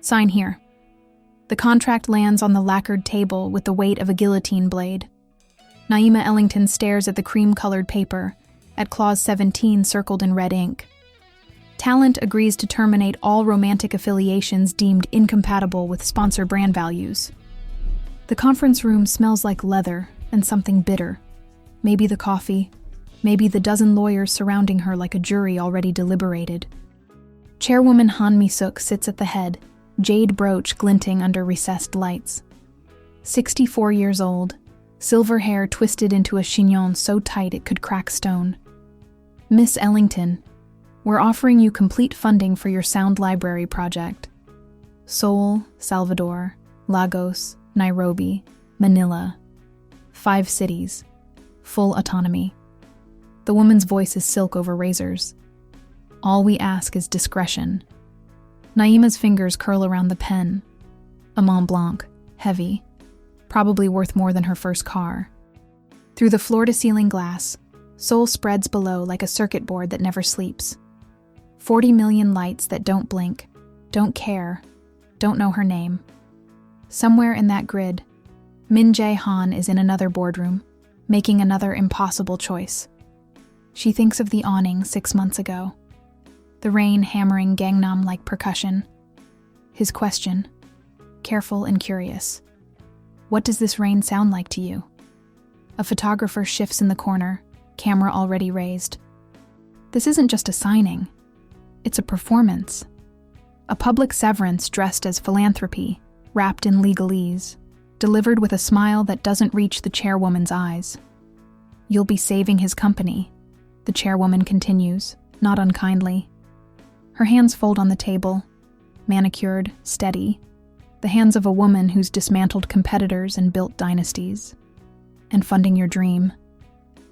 Sign here. The contract lands on the lacquered table with the weight of a guillotine blade. Naima Ellington stares at the cream-colored paper, at Clause 17 circled in red ink. Talent agrees to terminate all romantic affiliations deemed incompatible with sponsor brand values. The conference room smells like leather and something bitter. Maybe the coffee, maybe the dozen lawyers surrounding her like a jury already deliberated. Chairwoman Han Mi-suk sits at the head, jade brooch glinting under recessed lights. 64 years old, silver hair twisted into a chignon so tight it could crack stone. Miss Ellington, we're offering you complete funding for your sound library project. Seoul, Salvador, Lagos, Nairobi, Manila. 5 cities. Full autonomy. The woman's voice is silk over razors. All we ask is discretion. Naima's fingers curl around the pen. A Mont Blanc, heavy, probably worth more than her first car. Through the floor-to-ceiling glass, Seoul spreads below like a circuit board that never sleeps. 40 million lights that don't blink, don't care, don't know her name. Somewhere in that grid, Min Jae-han is in another boardroom, making another impossible choice. She thinks of the awning 6 months ago. The rain hammering Gangnam like percussion. His question, careful and curious. What does this rain sound like to you? A photographer shifts in the corner, camera already raised. This isn't just a signing. It's a performance. A public severance dressed as philanthropy, wrapped in legalese, delivered with a smile that doesn't reach the chairwoman's eyes. You'll be saving his company, the chairwoman continues, not unkindly. Her hands fold on the table, manicured, steady, the hands of a woman who's dismantled competitors and built dynasties. And funding your dream.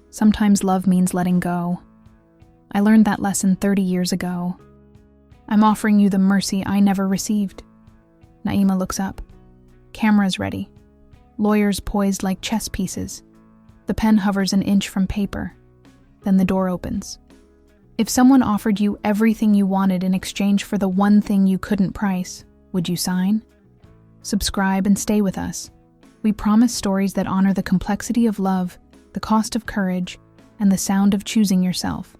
Sometimes love means letting go. I learned that lesson 30 years ago. I'm offering you the mercy I never received. Naima looks up. Cameras ready. Lawyers poised like chess pieces. The pen hovers an inch from paper. Then the door opens. If someone offered you everything you wanted in exchange for the one thing you couldn't price, would you sign? Subscribe and stay with us. We promise stories that honor the complexity of love, the cost of courage, and the sound of choosing yourself.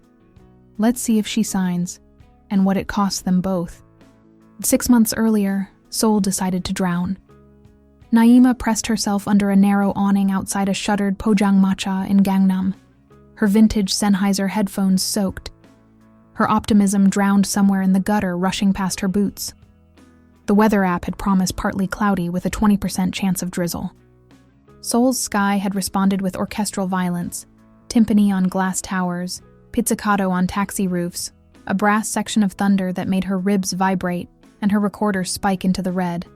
Let's see if she signs, and what it costs them both. 6 months earlier, Seoul decided to drown. Naima pressed herself under a narrow awning outside a shuttered Pojangmacha in Gangnam, her vintage Sennheiser headphones soaked. Her optimism drowned somewhere in the gutter rushing past her boots. The weather app had promised partly cloudy with a 20% chance of drizzle. Seoul's sky had responded with orchestral violence, timpani on glass towers, pizzicato on taxi roofs, a brass section of thunder that made her ribs vibrate and her recorder spike into the red.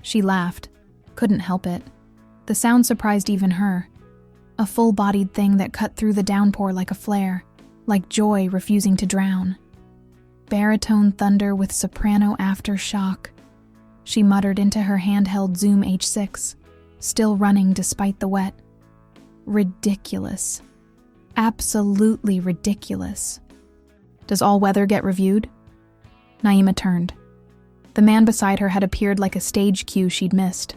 She laughed, couldn't help it. The sound surprised even her. A full-bodied thing that cut through the downpour like a flare, like joy refusing to drown. Baritone thunder with soprano aftershock. She muttered into her handheld Zoom H6, still running despite the wet. Ridiculous. Absolutely ridiculous. Does all weather get reviewed? Naima turned. The man beside her had appeared like a stage cue she'd missed.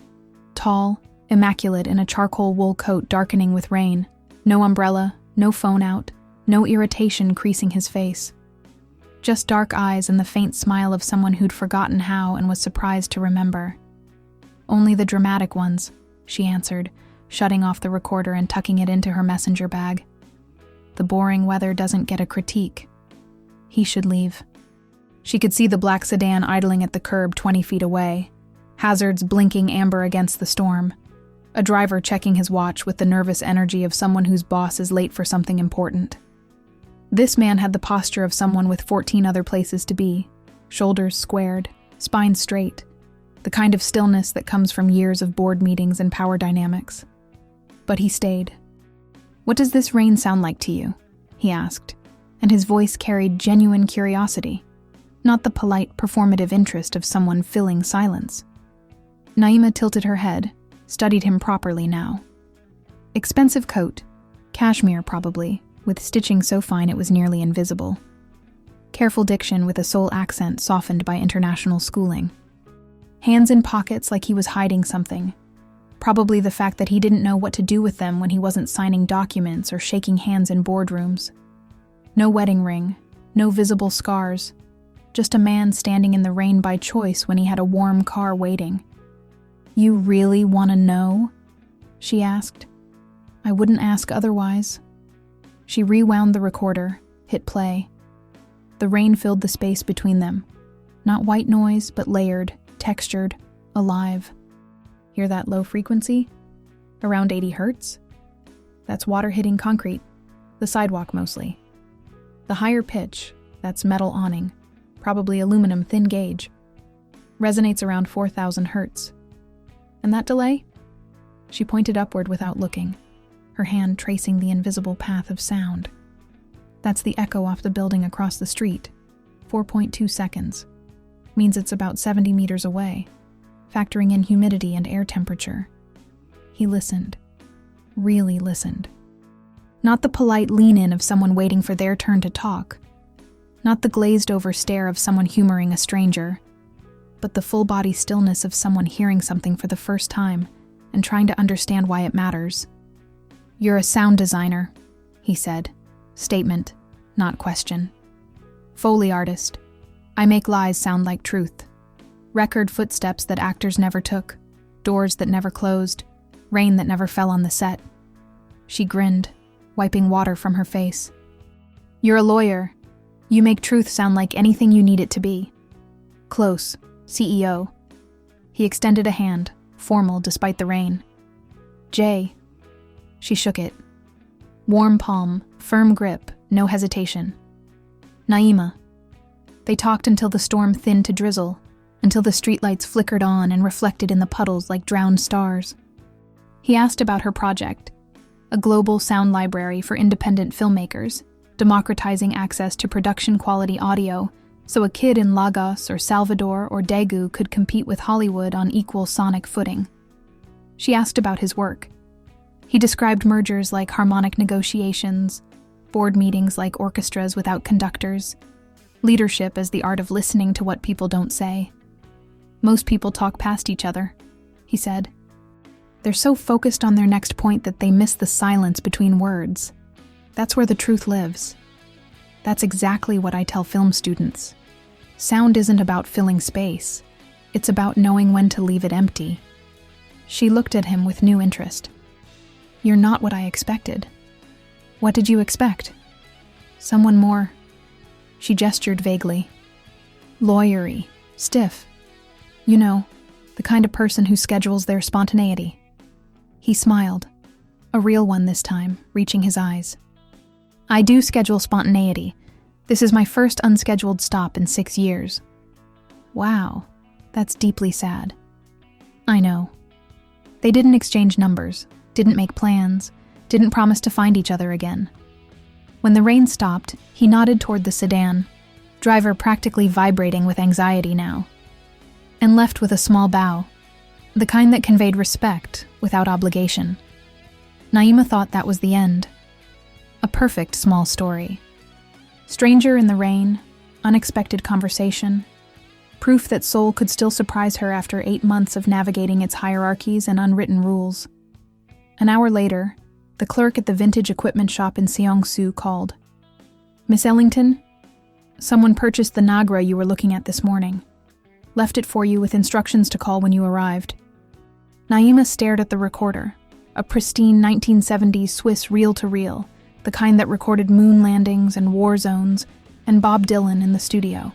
Tall, immaculate in a charcoal wool coat darkening with rain. No umbrella, no phone out, no irritation creasing his face. Just dark eyes and the faint smile of someone who'd forgotten how and was surprised to remember. Only the dramatic ones, she answered, shutting off the recorder and tucking it into her messenger bag. The boring weather doesn't get a critique. He should leave. She could see the black sedan idling at the curb 20 feet away, hazards blinking amber against the storm. A driver checking his watch with the nervous energy of someone whose boss is late for something important. This man had the posture of someone with 14 other places to be, shoulders squared, spine straight, the kind of stillness that comes from years of board meetings and power dynamics. But he stayed. "What does this rain sound like to you?" he asked, and his voice carried genuine curiosity, not the polite, performative interest of someone filling silence. Naima tilted her head, studied him properly now. Expensive coat, cashmere probably, with stitching so fine it was nearly invisible. Careful diction with a Seoul accent softened by international schooling. hands in pockets like he was hiding something. Probably the fact that he didn't know what to do with them when he wasn't signing documents or shaking hands in boardrooms. No wedding ring, no visible scars, just a man standing in the rain by choice when he had a warm car waiting. "You really want to know?" she asked. "I wouldn't ask otherwise." She rewound the recorder, hit play. The rain filled the space between them. Not white noise, but layered, textured, alive. Hear that low frequency? Around 80 hertz? That's water hitting concrete, the sidewalk mostly. The higher pitch, that's metal awning, probably aluminum thin gauge, resonates around 4,000 hertz. And that delay? She pointed upward without looking, her hand tracing the invisible path of sound. That's the echo off the building across the street. 4.2 seconds. Means it's about 70 meters away, factoring in humidity and air temperature. He listened. Really listened. Not the polite lean-in of someone waiting for their turn to talk. Not the glazed-over stare of someone humoring a stranger, but the full-body stillness of someone hearing something for the first time and trying to understand why it matters. "You're a sound designer," he said. Statement, not question. "Foley artist. I make lies sound like truth. Record footsteps that actors never took, doors that never closed, rain that never fell on the set." She grinned, wiping water from her face. "You're a lawyer. You make truth sound like anything you need it to be. Close, CEO." He extended a hand, formal despite the rain. "Jay." She shook it. Warm palm, firm grip, no hesitation. "Naima." They talked until the storm thinned to drizzle, until the streetlights flickered on and reflected in the puddles like drowned stars. He asked about her project, a global sound library for independent filmmakers, democratizing access to production-quality audio so a kid in Lagos or Salvador or Daegu could compete with Hollywood on equal sonic footing. She asked about his work. He described mergers like harmonic negotiations, board meetings like orchestras without conductors, leadership as the art of listening to what people don't say. "Most people talk past each other," he said. "They're so focused on their next point that they miss the silence between words. That's where the truth lives." That's exactly what I tell film students. Sound isn't about filling space. It's about knowing when to leave it empty. She looked at him with new interest. "You're not what I expected." "What did you expect?" "Someone more." She gestured vaguely. "Lawyery, stiff. You know, the kind of person who schedules their spontaneity." He smiled, a real one this time, reaching his eyes. "I do schedule spontaneity. This is my first unscheduled stop in 6 years." "Wow, that's deeply sad." "I know." They didn't exchange numbers, didn't make plans, didn't promise to find each other again. When the rain stopped, he nodded toward the sedan, driver practically vibrating with anxiety now, and left with a small bow, the kind that conveyed respect without obligation. Naima thought that was the end. A perfect small story. Stranger in the rain, unexpected conversation, proof that Seoul could still surprise her after 8 months of navigating its hierarchies and unwritten rules. An hour later, the clerk at the vintage equipment shop in Seongsu called. "Miss Ellington? Someone purchased the Nagra you were looking at this morning. Left it for you with instructions to call when you arrived." Naima stared at the recorder, a pristine 1970s Swiss reel-to-reel, the kind that recorded moon landings and war zones and Bob Dylan in the studio.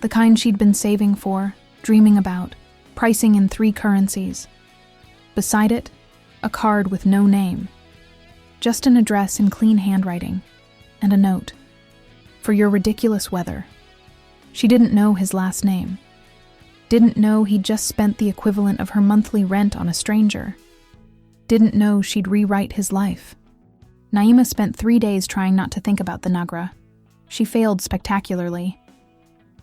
The kind she'd been saving for, dreaming about, pricing in 3 currencies. Beside it, a card with no name. Just an address in clean handwriting, and a note. "For your ridiculous weather." She didn't know his last name. Didn't know he'd just spent the equivalent of her monthly rent on a stranger. Didn't know she'd rewrite his life. Naima spent 3 days trying not to think about the Nagra. She failed spectacularly.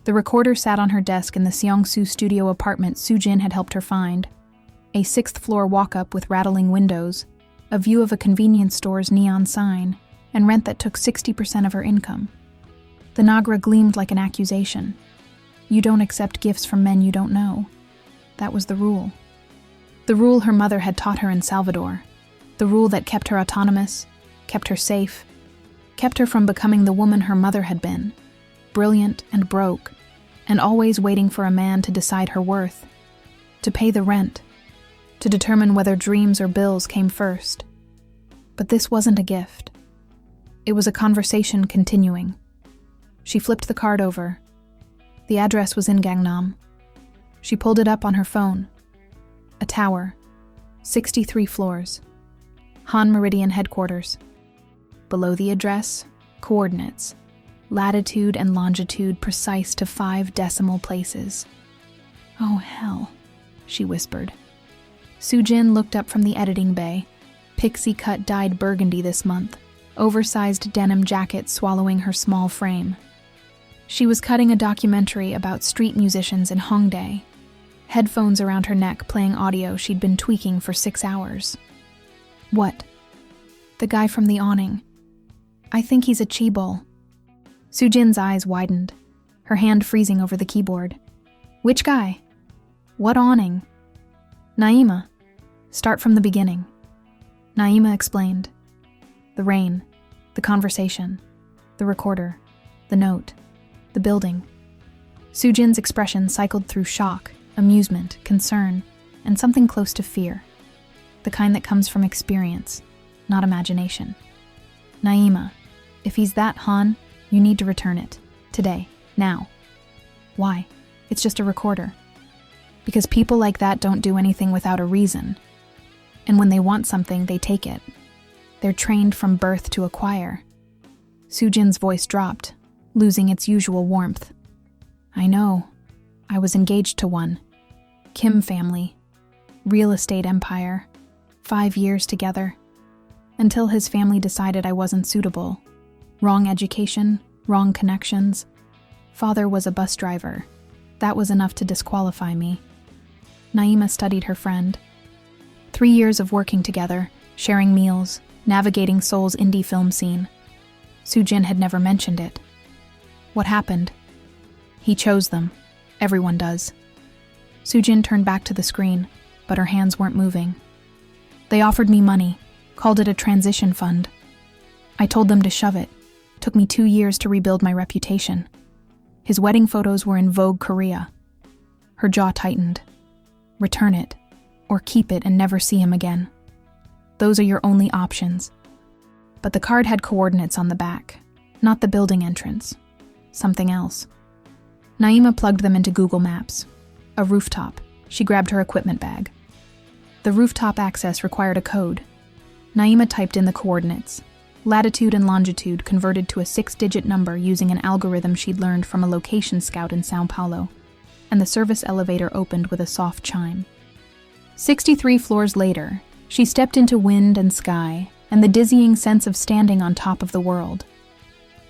The recorder sat on her desk in the Seongsu studio apartment Sujin had helped her find. A 6th-floor walk-up with rattling windows, a view of a convenience store's neon sign, and rent that took 60% of her income. The Nagra gleamed like an accusation. You don't accept gifts from men you don't know. That was the rule. The rule her mother had taught her in Salvador. The rule that kept her autonomous, kept her safe, kept her from becoming the woman her mother had been, brilliant and broke, and always waiting for a man to decide her worth, to pay the rent, to determine whether dreams or bills came first. But this wasn't a gift. It was a conversation continuing. She flipped the card over. The address was in Gangnam. She pulled it up on her phone. A tower, 63 floors. Han Meridian headquarters. Below the address, coordinates. Latitude and longitude precise to 5 decimal places. "Oh, hell," she whispered. Soo-jin looked up from the editing bay. Pixie-cut dyed burgundy this month, oversized denim jacket swallowing her small frame. She was cutting a documentary about street musicians in Hongdae, headphones around her neck playing audio she'd been tweaking for 6 hours. "What?" "The guy from the awning. I think he's a chaebol." Soo-jin's eyes widened, her hand freezing over the keyboard. "Which guy? What awning?" "Naima. Start from the beginning." Naima explained. The rain, the conversation, the recorder, the note, the building. Soo-jin's expression cycled through shock, amusement, concern, and something close to fear. The kind that comes from experience, not imagination. "Naima, if he's that Han, you need to return it. Today. Now." "Why? It's just a recorder." "Because people like that don't do anything without a reason. And when they want something, they take it. They're trained from birth to acquire." Soo-jin's voice dropped, losing its usual warmth. "I know. I was engaged to one. Kim family. Real estate empire. 5 years together. Until his family decided I wasn't suitable. Wrong education, wrong connections. Father was a bus driver. That was enough to disqualify me." Naima studied her friend. 3 years of working together, sharing meals, navigating Seoul's indie film scene. Soo-jin had never mentioned it. "What happened?" "He chose them. Everyone does." Soo-jin turned back to the screen, but her hands weren't moving. "They offered me money, called it a transition fund. I told them to shove it. Took me 2 years to rebuild my reputation. His wedding photos were in Vogue Korea." Her jaw tightened. "Return it, or keep it and never see him again. Those are your only options." But the card had coordinates on the back, not the building entrance. Something else. Naima plugged them into Google Maps. A rooftop. She grabbed her equipment bag. The rooftop access required a code. Naima typed in the coordinates. Latitude and longitude converted to a 6-digit number using an algorithm she'd learned from a location scout in Sao Paulo, and the service elevator opened with a soft chime. 63 floors later, she stepped into wind and sky, and the dizzying sense of standing on top of the world.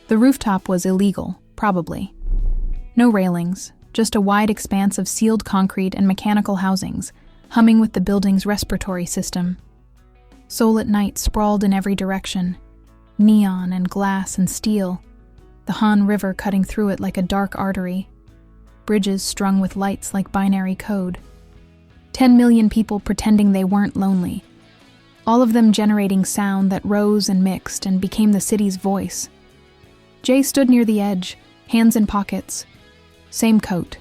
The rooftop was illegal, probably. No railings, just a wide expanse of sealed concrete and mechanical housings, humming with the building's respiratory system. Seoul at night sprawled in every direction. Neon and glass and steel, the Han River cutting through it like a dark artery. Bridges strung with lights like binary code. 10 million people pretending they weren't lonely. All of them generating sound that rose and mixed and became the city's voice. Jay stood near the edge, hands in pockets. Same coat.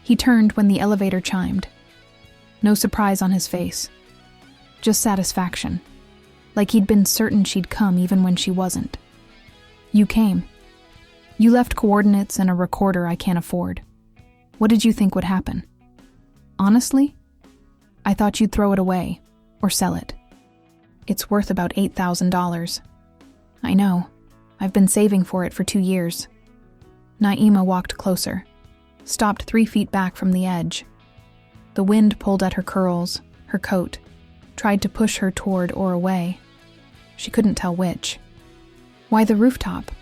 He turned when the elevator chimed. No surprise on his face. Just satisfaction. Like he'd been certain she'd come even when she wasn't. "You came. You left coordinates and a recorder I can't afford. What did you think would happen?" "Honestly, I thought you'd throw it away, or sell it. It's worth about $8,000. "I know. I've been saving for it for 2 years. Naima walked closer, stopped 3 feet back from the edge. The wind pulled at her curls, her coat, tried to push her toward or away. She couldn't tell which. "Why the rooftop?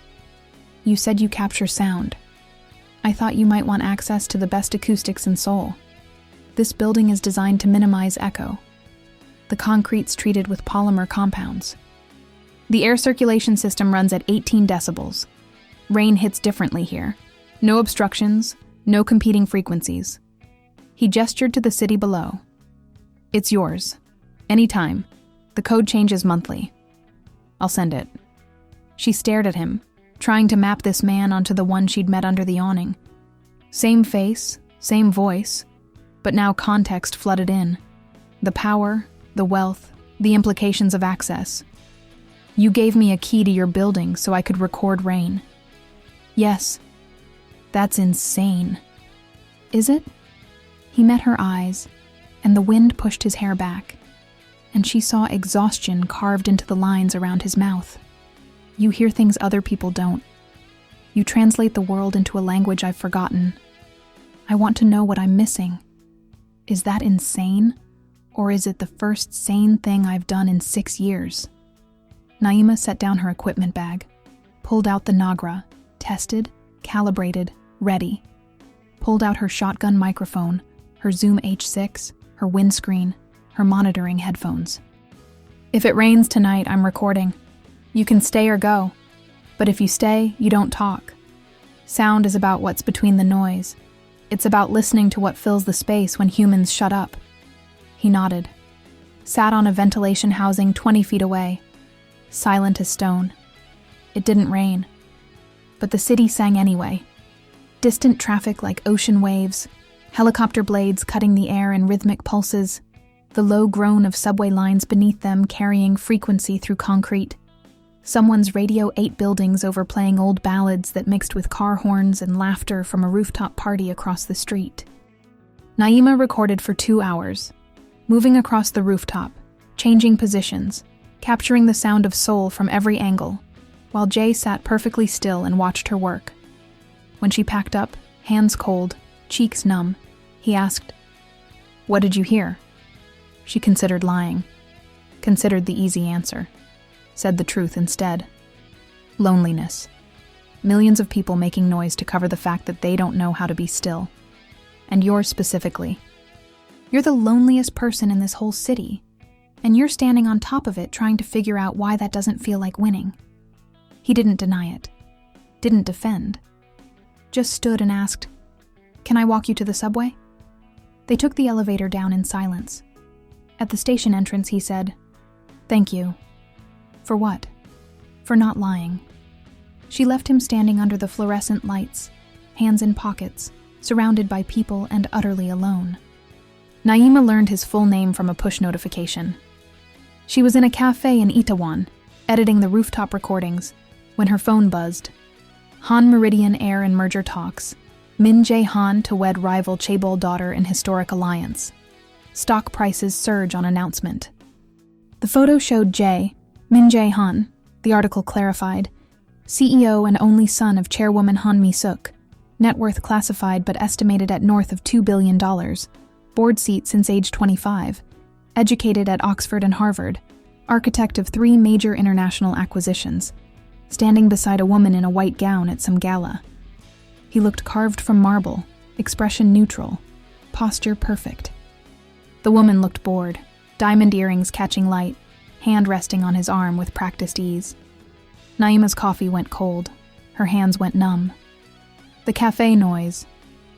You said you capture sound. I thought you might want access to the best acoustics in Seoul. This building is designed to minimize echo. The concrete's treated with polymer compounds. The air circulation system runs at 18 decibels. Rain hits differently here. No obstructions, no competing frequencies." He gestured to the city below. It's yours. Anytime. The code changes monthly. I'll send it. She stared at him, trying to map this man onto the one she'd met under the awning. Same face, same voice, but now context flooded in. The power, the wealth, the implications of access. You gave me a key to your building so I could record rain. Yes. That's insane. Is it? He met her eyes, and the wind pushed his hair back, and she saw exhaustion carved into the lines around his mouth. You hear things other people don't. You translate the world into a language I've forgotten. I want to know what I'm missing. Is that insane? Or is it the first sane thing I've done in 6 years? Naima set down her equipment bag, pulled out the Nagra, tested, calibrated, ready. Pulled out her shotgun microphone, her Zoom H6, her windscreen, her monitoring headphones. If it rains tonight, I'm recording. You can stay or go. But if you stay, you don't talk. Sound is about what's between the noise. It's about listening to what fills the space when humans shut up. He nodded. Sat on a ventilation housing 20 feet away. Silent as stone. It didn't rain. But the city sang anyway. Distant traffic like ocean waves, helicopter blades cutting the air in rhythmic pulses, the low groan of subway lines beneath them carrying frequency through concrete. Someone's Radio 8 buildings overplaying old ballads that mixed with car horns and laughter from a rooftop party across the street. Naima recorded for 2 hours, moving across the rooftop, changing positions, capturing the sound of Seoul from every angle, while Jay sat perfectly still and watched her work. When she packed up, hands cold, cheeks numb, he asked, "What did you hear?" She considered lying, considered the easy answer, said the truth instead. Loneliness. Millions of people making noise to cover the fact that they don't know how to be still. And yours specifically. You're the loneliest person in this whole city, and you're standing on top of it trying to figure out why that doesn't feel like winning. He didn't deny it, didn't defend, just stood and asked, "Can I walk you to the subway?" They took the elevator down in silence. At the station entrance, he said, "Thank you." For what? For not lying. She left him standing under the fluorescent lights, hands in pockets, surrounded by people and utterly alone. Naima learned his full name from a push notification. She was in a cafe in Itaewon, editing the rooftop recordings, when her phone buzzed. Han Meridian heir and merger talks. Min Jae-han to wed rival Chaebol daughter in historic alliance. Stock prices surge on announcement. The photo showed Min Jae-han, the article clarified, CEO and only son of chairwoman Han Mi-suk, net worth classified but estimated at north of $2 billion, board seat since age 25, educated at Oxford and Harvard, architect of 3 major international acquisitions, standing beside a woman in a white gown at some gala. He looked carved from marble, expression neutral, posture perfect. The woman looked bored, diamond earrings catching light, hand resting on his arm with practiced ease. Naima's coffee went cold. Her hands went numb. The cafe noise,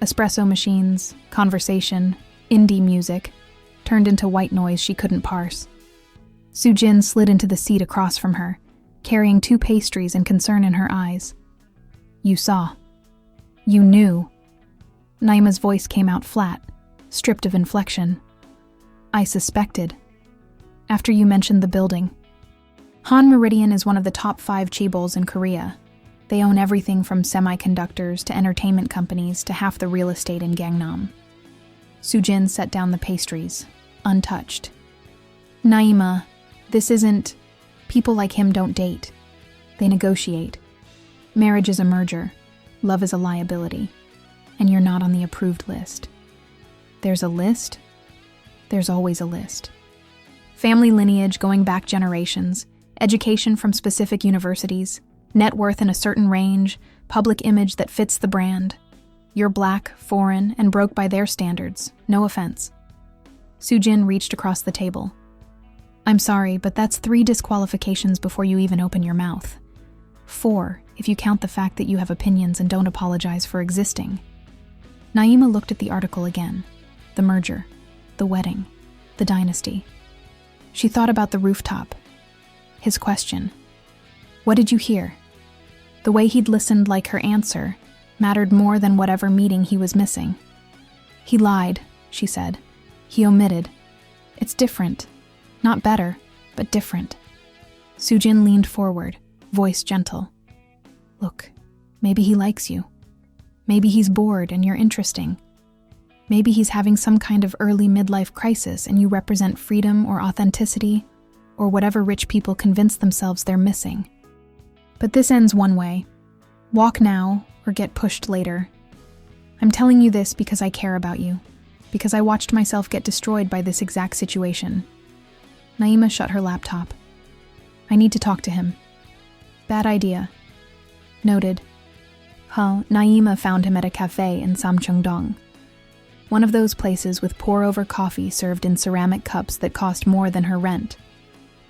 espresso machines, conversation, indie music, turned into white noise she couldn't parse. Soo-jin slid into the seat across from her, carrying 2 pastries and concern in her eyes. "You saw. You knew." Naima's voice came out flat, stripped of inflection. "I suspected. After you mentioned the building. Han Meridian is one of the top 5 chaebols in Korea. They own everything from semiconductors to entertainment companies to half the real estate in Gangnam." Soo-jin set down the pastries, untouched. "Naima, this isn't... People like him don't date. They negotiate. Marriage is a merger. Love is a liability. And you're not on the approved list. There's a list? There's always a list. Family lineage going back generations, education from specific universities, net worth in a certain range, public image that fits the brand. You're black, foreign, and broke by their standards. No offense." Soo-jin reached across the table. "I'm sorry, but that's 3 disqualifications before you even open your mouth. 4, if you count the fact that you have opinions and don't apologize for existing." Naima looked at the article again. the merger, the wedding, the dynasty. She thought about the rooftop. His question. What did you hear? The way he'd listened like her answer mattered more than whatever meeting he was missing. He lied, she said. He omitted. It's different. Not better, but different. Sujin leaned forward, voice gentle. Look, maybe he likes you. Maybe he's bored and you're interesting. Maybe he's having some kind of early midlife crisis and you represent freedom or authenticity, or whatever rich people convince themselves they're missing. But this ends one way. Walk now or get pushed later. I'm telling you this because I care about you, because I watched myself get destroyed by this exact situation. Naima shut her laptop. I need to talk to him. Bad idea. Noted. Naima found him at a cafe in Samcheongdong. One of those places with pour-over coffee served in ceramic cups that cost more than her rent.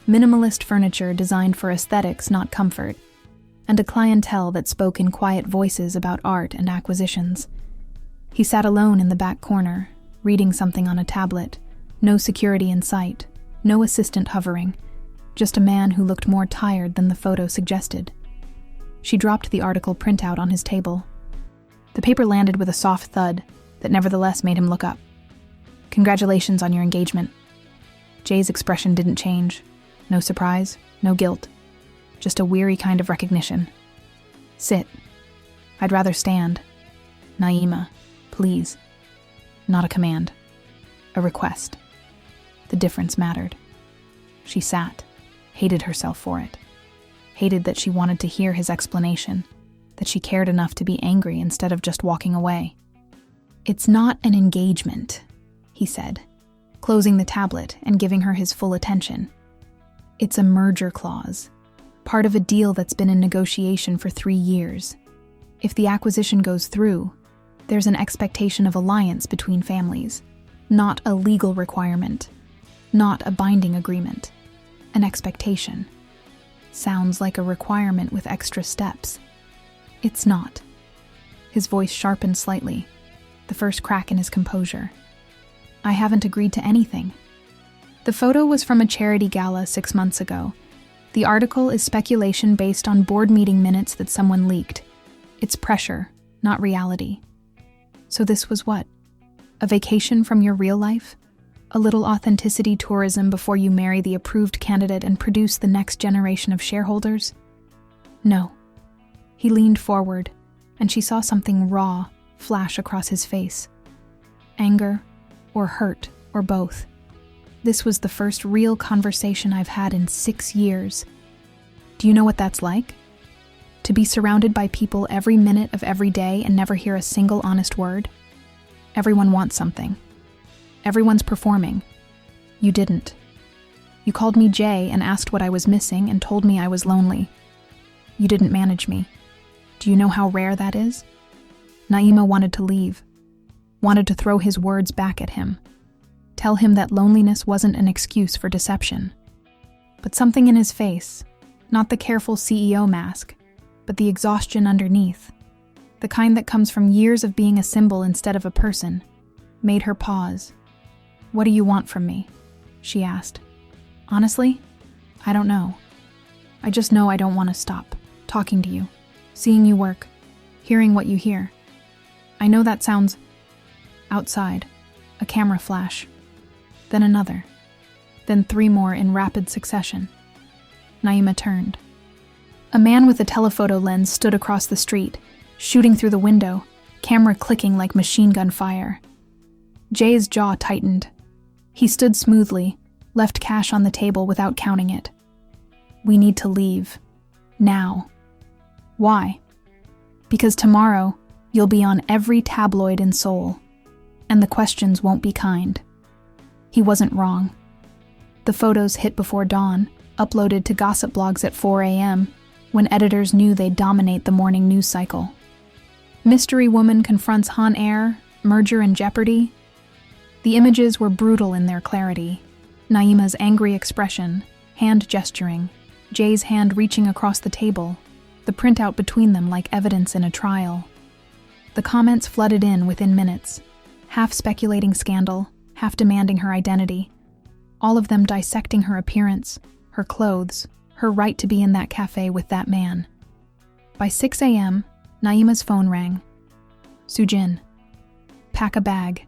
Minimalist furniture designed for aesthetics, not comfort. And a clientele that spoke in quiet voices about art and acquisitions. He sat alone in the back corner, reading something on a tablet. No security in sight, no assistant hovering. Just a man who looked more tired than the photo suggested. She dropped the article printout on his table. The paper landed with a soft thud that nevertheless made him look up. Congratulations on your engagement. Jay's expression didn't change. No surprise, no guilt. Just a weary kind of recognition. Sit. I'd rather stand. Naima, please. Not a command. A request. The difference mattered. She sat, hated herself for it. Hated that she wanted to hear his explanation, that she cared enough to be angry instead of just walking away. It's not an engagement, he said, closing the tablet and giving her his full attention. It's a merger clause, part of a deal that's been in negotiation for 3 years. If the acquisition goes through, there's an expectation of alliance between families, not a legal requirement, not a binding agreement, an expectation. Sounds like a requirement with extra steps. It's not. His voice sharpened slightly, the first crack in his composure. I haven't agreed to anything. The photo was from a charity gala 6 months ago. The article is speculation based on board meeting minutes that someone leaked. It's pressure, not reality. So this was what? A vacation from your real life? A little authenticity tourism before you marry the approved candidate and produce the next generation of shareholders? No. He leaned forward, and she saw something raw flash across his face. Anger, or hurt, or both. This was the first real conversation I've had in 6 years. Do you know what that's like? To be surrounded by people every minute of every day and never hear a single honest word? Everyone wants something. Everyone's performing. You didn't. You called me Jay and asked what I was missing and told me I was lonely. You didn't manage me. Do you know how rare that is? Naima wanted to leave. Wanted to throw his words back at him. Tell him that loneliness wasn't an excuse for deception. But something in his face, not the careful CEO mask, but the exhaustion underneath, the kind that comes from years of being a symbol instead of a person, made her pause. What do you want from me? She asked. Honestly, I don't know. I just know I don't want to stop talking to you, seeing you work, hearing what you hear. I know that sounds outside, a camera flash, then another, then 3 more in rapid succession. Naima turned. A man with a telephoto lens stood across the street, shooting through the window, camera clicking like machine gun fire. Jay's jaw tightened. He stood smoothly, left cash on the table without counting it. We need to leave. Now. Why? Because tomorrow, you'll be on every tabloid in Seoul, and the questions won't be kind. He wasn't wrong. The photos hit before dawn, uploaded to gossip blogs at 4 a.m., when editors knew they'd dominate the morning news cycle. Mystery woman confronts Han Air, merger in jeopardy. The images were brutal in their clarity. Naima's angry expression, hand gesturing, Jay's hand reaching across the table, the printout between them like evidence in a trial. The comments flooded in within minutes. half speculating scandal, half demanding her identity, all of them dissecting her appearance, her clothes, her right to be in that cafe with that man. By 6 a.m., Naima's phone rang. Soojin, pack a bag.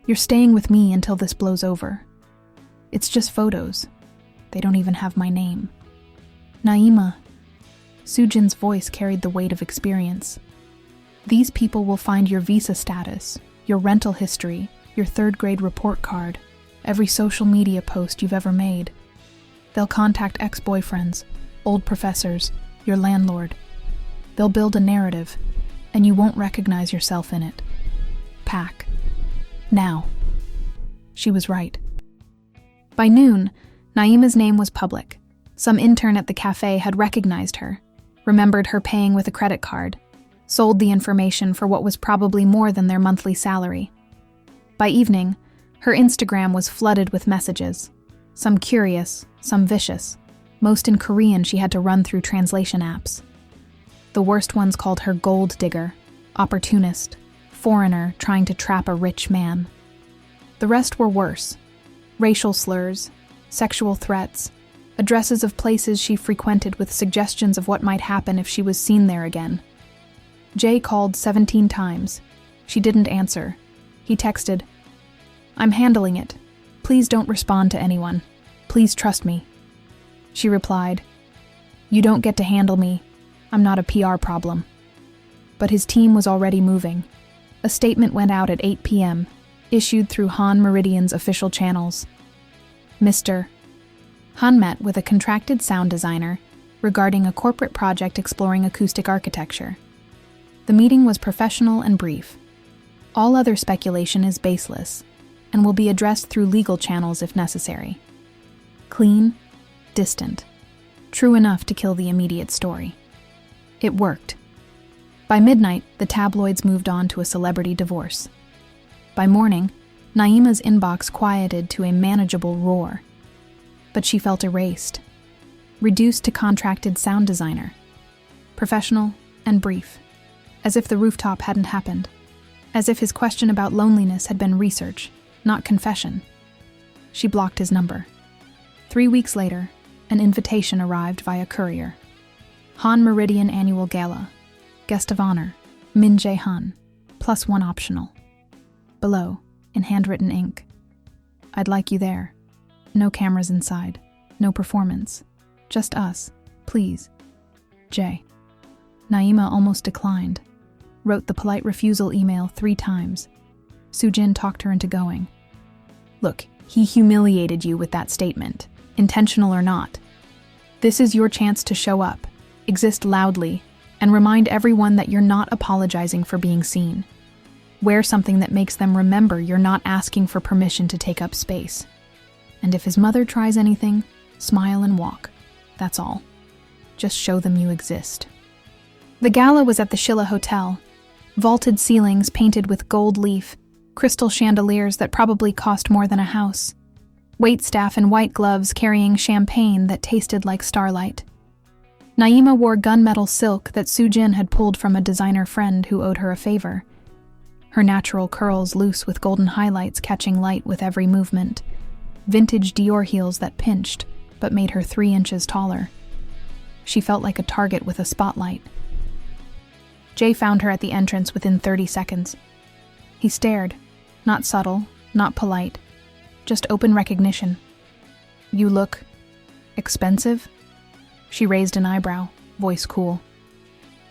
You're staying with me until this blows over. It's just photos. They don't even have my name. Naima. Soojin's voice carried the weight of experience. These people will find your visa status, your rental history, your third-grade report card, every social media post you've ever made. They'll contact ex-boyfriends, old professors, your landlord. They'll build a narrative, and you won't recognize yourself in it. Pack. Now. She was right. By noon, Naima's name was public. Some intern at the cafe had recognized her, remembered her paying with a credit card, sold the information for what was probably more than their monthly salary. By evening, her Instagram was flooded with messages, some curious, some vicious. Most in Korean she had to run through translation apps. The worst ones called her gold digger, opportunist, foreigner trying to trap a rich man. The rest were worse. Racial slurs, sexual threats, addresses of places she frequented with suggestions of what might happen if she was seen there again. Jay called 17 times. She didn't answer. He texted, "I'm handling it. Please don't respond to anyone. Please trust me." She replied, "You don't get to handle me. I'm not a PR problem." But his team was already moving. A statement went out at 8 p.m., issued through Han Meridian's official channels. Mr. Han met with a contracted sound designer regarding a corporate project exploring acoustic architecture. The meeting was professional and brief. All other speculation is baseless and will be addressed through legal channels if necessary. Clean, distant, true enough to kill the immediate story. It worked. By midnight, the tabloids moved on to a celebrity divorce. By morning, Naima's inbox quieted to a manageable roar. But she felt erased, reduced to contracted sound designer. Professional and brief, as if the rooftop hadn't happened, as if his question about loneliness had been research, not confession. She blocked his number. 3 weeks later, an invitation arrived via courier. Han Meridian Annual Gala. Guest of honor, Min Jae-han, +1 optional. Below, in handwritten ink, "I'd like you there. No cameras inside. No performance. Just us. Please. Jay." Naima almost declined. Wrote the polite refusal email 3 times. Soojin talked her into going. "Look, he humiliated you with that statement, intentional or not. This is your chance to show up, exist loudly, and remind everyone that you're not apologizing for being seen. Wear something that makes them remember you're not asking for permission to take up space. And if his mother tries anything, smile and walk. That's all. Just show them you exist." The gala was at the Shilla Hotel. Vaulted ceilings painted with gold leaf, crystal chandeliers that probably cost more than a house. Waitstaff in white gloves carrying champagne that tasted like starlight. Naima wore gunmetal silk that Soojin had pulled from a designer friend who owed her a favor. Her natural curls loose with golden highlights catching light with every movement. Vintage Dior heels that pinched, but made her 3 inches taller. She felt like a target with a spotlight. Jay found her at the entrance within 30 seconds. He stared, not subtle, not polite, just open recognition. "You look expensive?" She raised an eyebrow, voice cool.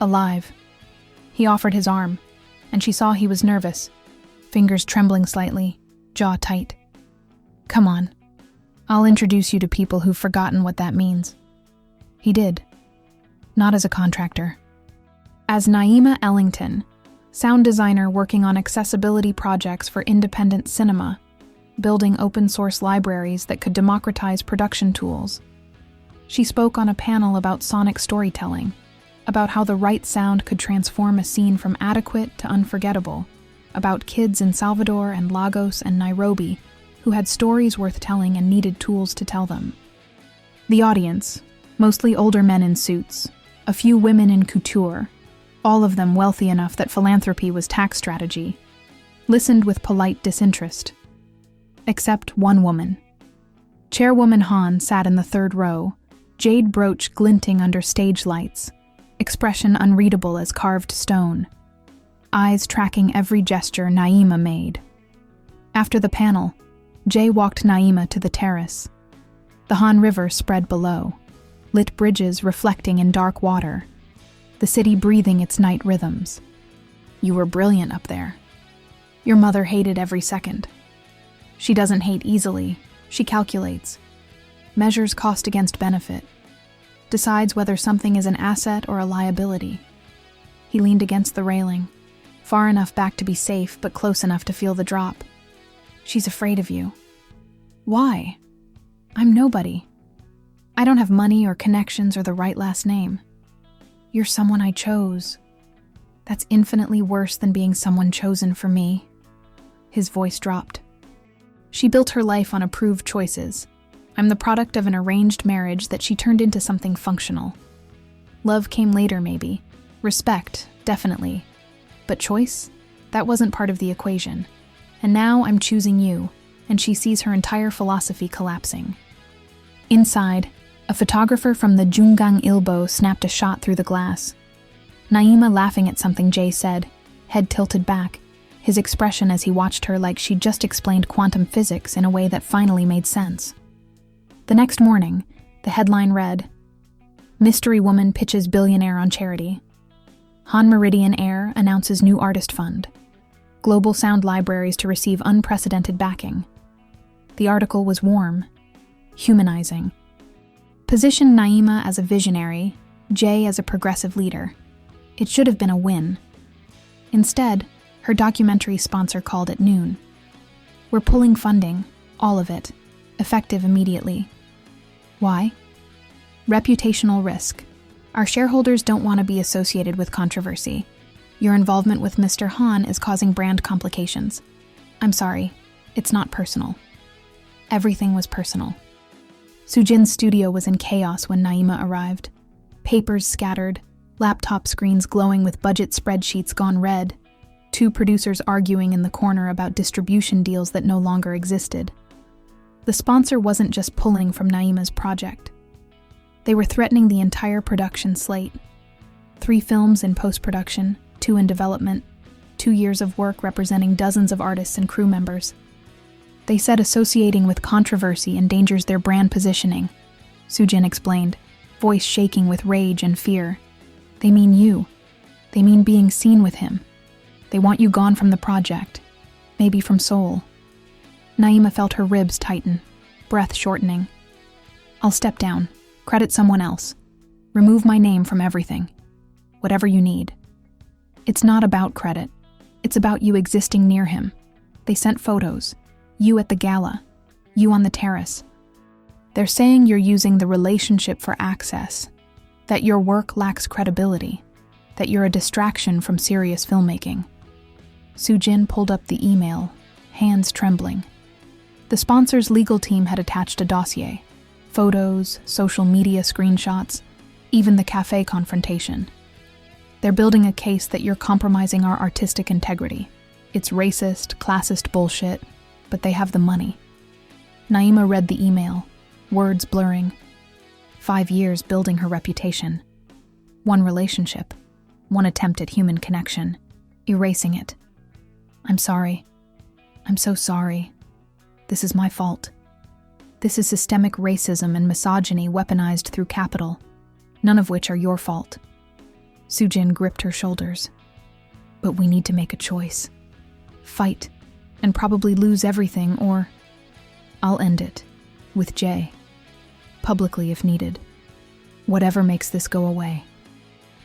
"Alive." He offered his arm, and she saw he was nervous, fingers trembling slightly, jaw tight. "Come on. I'll introduce you to people who've forgotten what that means." He did. Not as a contractor. As Naima Ellington, sound designer working on accessibility projects for independent cinema, building open-source libraries that could democratize production tools. She spoke on a panel about sonic storytelling, about how the right sound could transform a scene from adequate to unforgettable, about kids in Salvador and Lagos and Nairobi who had stories worth telling and needed tools to tell them. The audience, mostly older men in suits, a few women in couture, all of them wealthy enough that philanthropy was tax strategy, listened with polite disinterest. Except one woman. Chairwoman Han sat in the third row, jade brooch glinting under stage lights, expression unreadable as carved stone, eyes tracking every gesture Naima made. After the panel, Jay walked Naima to the terrace. The Han River spread below, lit bridges reflecting in dark water, the city breathing its night rhythms. You were brilliant up there. Your mother hated every second. She doesn't hate easily, she calculates. Measures cost against benefit. Decides whether something is an asset or a liability. He leaned against the railing, far enough back to be safe but close enough to feel the drop. She's afraid of you. Why? I'm nobody. I don't have money or connections or the right last name. You're someone I chose. That's infinitely worse than being someone chosen for me. His voice dropped. She built her life on approved choices. I'm the product of an arranged marriage that she turned into something functional. Love came later, maybe. Respect, definitely. But choice? That wasn't part of the equation. And now I'm choosing you, and she sees her entire philosophy collapsing. Inside, a photographer from the Jungang Ilbo snapped a shot through the glass. Naima laughing at something Jay said, head tilted back, his expression as he watched her like she'd just explained quantum physics in a way that finally made sense. The next morning, the headline read, Mystery Woman Pitches Billionaire on Charity. Han Meridian Air announces new artist fund. Global sound libraries to receive unprecedented backing. The article was warm, humanizing. Positioned Naima as a visionary, Jay as a progressive leader. It should have been a win. Instead, her documentary sponsor called at noon. We're pulling funding, all of it, effective immediately. Why? Reputational risk. Our shareholders don't want to be associated with controversy. Your involvement with Mr. Han is causing brand complications. I'm sorry, it's not personal. Everything was personal. Sujin's studio was in chaos when Naima arrived. Papers scattered, laptop screens glowing with budget spreadsheets gone red, two producers arguing in the corner about distribution deals that no longer existed. The sponsor wasn't just pulling from Naima's project. They were threatening the entire production slate. 3 films in post-production, 2 in development, 2 years of work representing dozens of artists and crew members. They said associating with controversy endangers their brand positioning, Sujin explained, voice shaking with rage and fear. They mean you. They mean being seen with him. They want you gone from the project, maybe from Seoul. Naima felt her ribs tighten, breath shortening. I'll step down, credit someone else, remove my name from everything, whatever you need. It's not about credit. It's about you existing near him. They sent photos. You at the gala. You on the terrace. They're saying you're using the relationship for access, that your work lacks credibility, that you're a distraction from serious filmmaking. Sujin pulled up the email, hands trembling. The sponsor's legal team had attached a dossier, photos, social media screenshots, even the cafe confrontation. They're building a case that you're compromising our artistic integrity. It's racist, classist bullshit, but they have the money. Naima read the email, words blurring. 5 years building her reputation. 1 relationship, 1 attempt at human connection, erasing it. I'm sorry. I'm so sorry. This is my fault. This is systemic racism and misogyny weaponized through capital, none of which are your fault. Sujin gripped her shoulders. But we need to make a choice. Fight, and probably lose everything, or I'll end it, with Jay. Publicly if needed. Whatever makes this go away.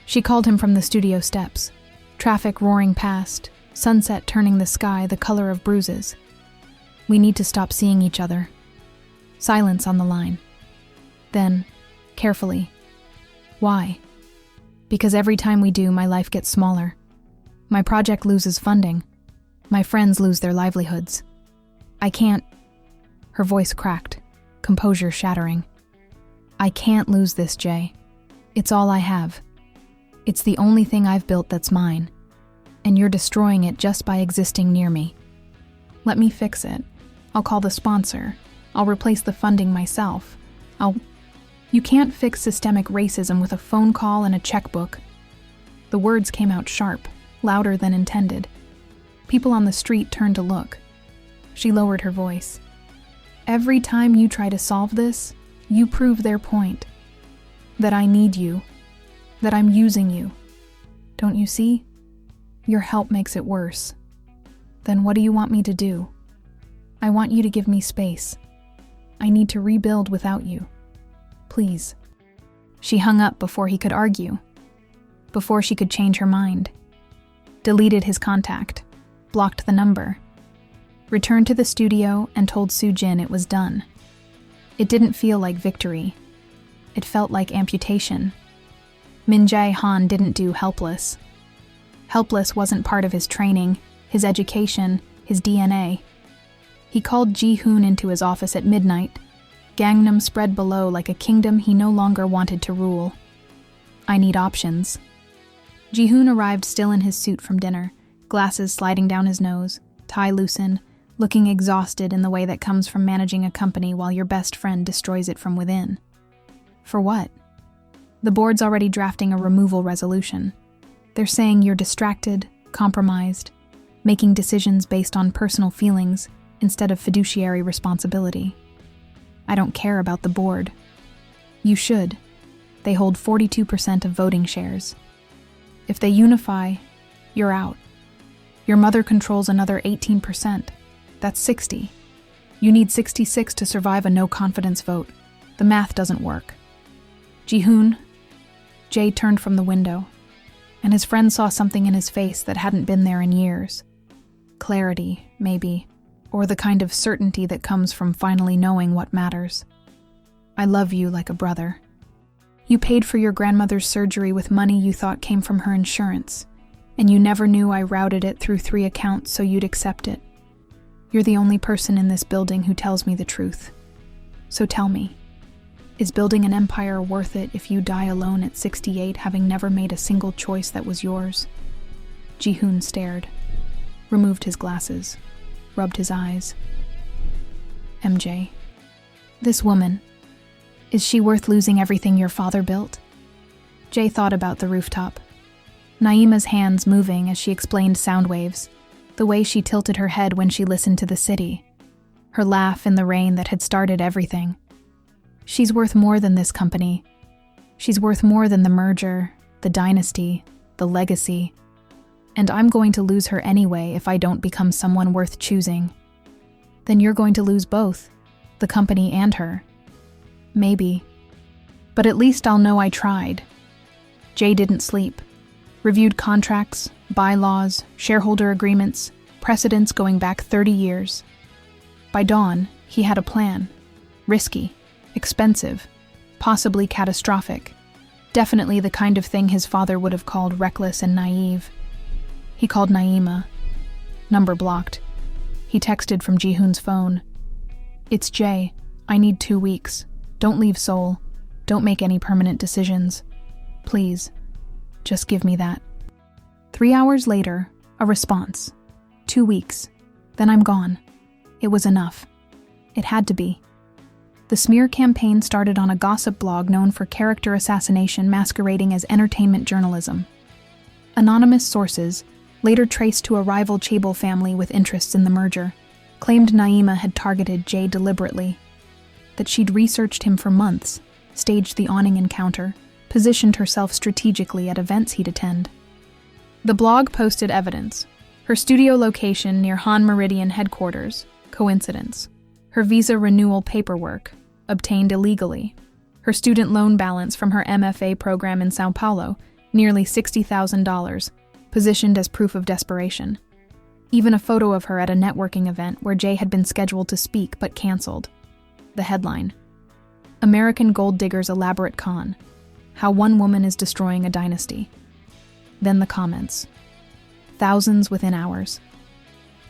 She called him from the studio steps, traffic roaring past, sunset turning the sky the color of bruises. We need to stop seeing each other. Silence on the line. Then, carefully. Why? Because every time we do, my life gets smaller. My project loses funding. My friends lose their livelihoods. I can't... Her voice cracked, composure shattering. I can't lose this, Jay. It's all I have. It's the only thing I've built that's mine. And you're destroying it just by existing near me. Let me fix it. I'll call the sponsor. I'll replace the funding myself. You can't fix systemic racism with a phone call and a checkbook. The words came out sharp, louder than intended. People on the street turned to look. She lowered her voice. Every time you try to solve this, you prove their point. That I need you. That I'm using you. Don't you see? Your help makes it worse. Then what do you want me to do? I want you to give me space. I need to rebuild without you. Please. She hung up before he could argue. Before she could change her mind. Deleted his contact. Blocked the number. Returned to the studio and told Soo-jin it was done. It didn't feel like victory. It felt like amputation. Min-jae-han didn't do helpless. Helpless wasn't part of his training, his education, his DNA. He called Ji-hoon into his office at midnight. Gangnam spread below like a kingdom he no longer wanted to rule. I need options. Ji-hoon arrived still in his suit from dinner, glasses sliding down his nose, tie loosened, looking exhausted in the way that comes from managing a company while your best friend destroys it from within. For what? The board's already drafting a removal resolution. They're saying you're distracted, compromised, making decisions based on personal feelings instead of fiduciary responsibility. I don't care about the board. You should. They hold 42% of voting shares. If they unify, you're out. Your mother controls another 18%. That's 60. You need 66 to survive a no-confidence vote. The math doesn't work. Ji-hoon. Jay turned from the window, and his friend saw something in his face that hadn't been there in years. Clarity, maybe, or the kind of certainty that comes from finally knowing what matters. I love you like a brother. You paid for your grandmother's surgery with money you thought came from her insurance, and you never knew I routed it through 3 accounts so you'd accept it. You're the only person in this building who tells me the truth. So tell me, is building an empire worth it if you die alone at 68 having never made a single choice that was yours? Ji-hoon stared, removed his glasses, rubbed his eyes. MJ, this woman, is she worth losing everything your father built? Jay thought about the rooftop. Naima's hands moving as she explained sound waves, the way she tilted her head when she listened to the city, her laugh in the rain that had started everything. She's worth more than this company. She's worth more than the merger, the dynasty, the legacy. And I'm going to lose her anyway if I don't become someone worth choosing. Then you're going to lose both, the company and her. Maybe. But at least I'll know I tried. Jay didn't sleep. Reviewed contracts, bylaws, shareholder agreements, precedents going back 30 years. By dawn, he had a plan. Risky, expensive, possibly catastrophic. Definitely the kind of thing his father would have called reckless and naive. He called Naima. Number blocked. He texted from Ji-hoon's phone. It's Jay. I need 2 weeks. Don't leave Seoul. Don't make any permanent decisions. Please. Just give me that. 3 hours later, a response. 2 weeks. Then I'm gone. It was enough. It had to be. The smear campaign started on a gossip blog known for character assassination masquerading as entertainment journalism. Anonymous sources, later traced to a rival Chaebol family with interests in the merger, claimed Naima had targeted Jay deliberately, that she'd researched him for months, staged the awning encounter, positioned herself strategically at events he'd attend. The blog posted evidence. Her studio location near Han Meridian headquarters, coincidence. Her visa renewal paperwork, obtained illegally. Her student loan balance from her MFA program in Sao Paulo, nearly $60,000, positioned as proof of desperation. Even a photo of her at a networking event where Jay had been scheduled to speak but canceled. The headline: American Gold Digger's Elaborate Con. How one woman is destroying a dynasty. Then the comments. Thousands within hours.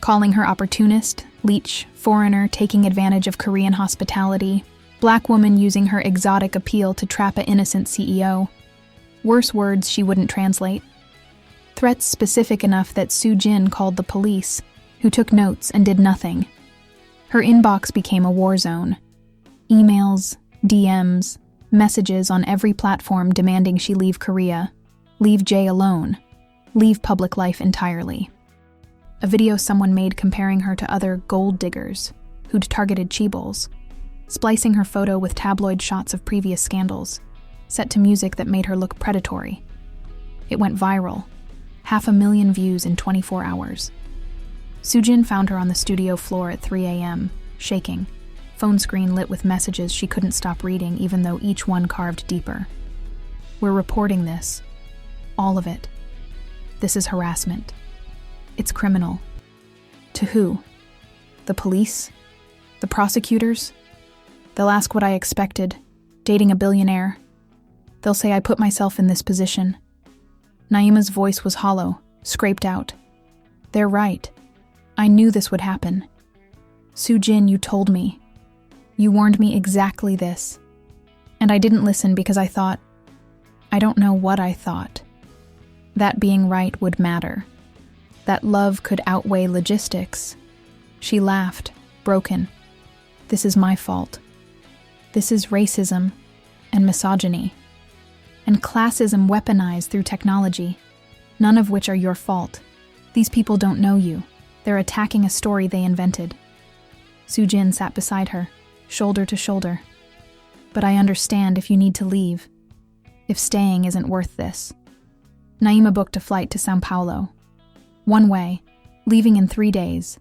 Calling her opportunist, leech, foreigner taking advantage of Korean hospitality, black woman using her exotic appeal to trap an innocent CEO. Worse words she wouldn't translate. Threats specific enough that Soo-jin called the police, who took notes and did nothing. Her inbox became a war zone. Emails, DMs, messages on every platform demanding she leave Korea, leave Jay alone, leave public life entirely. A video someone made comparing her to other gold diggers who'd targeted chaebols, splicing her photo with tabloid shots of previous scandals, set to music that made her look predatory. It went viral, 500,000 views in 24 hours. Soojin found her on the studio floor at 3 a.m., shaking, phone screen lit with messages she couldn't stop reading even though each one carved deeper. "We're reporting this. All of it. This is harassment. It's criminal." To who? The police? The prosecutors? They'll ask what I expected, dating a billionaire. They'll say I put myself in this position. Naima's voice was hollow, scraped out. They're right. I knew this would happen. Soojin, you told me. You warned me exactly this. And I didn't listen because I thought, I don't know what I thought. That being right would matter. That love could outweigh logistics. She laughed, broken. This is my fault. This is racism and misogyny. And classism weaponized through technology, none of which are your fault. These people don't know you. They're attacking a story they invented. Soojin sat beside her, shoulder to shoulder. But I understand if you need to leave. If staying isn't worth this. Naima booked a flight to São Paulo. One way, leaving in 3 days.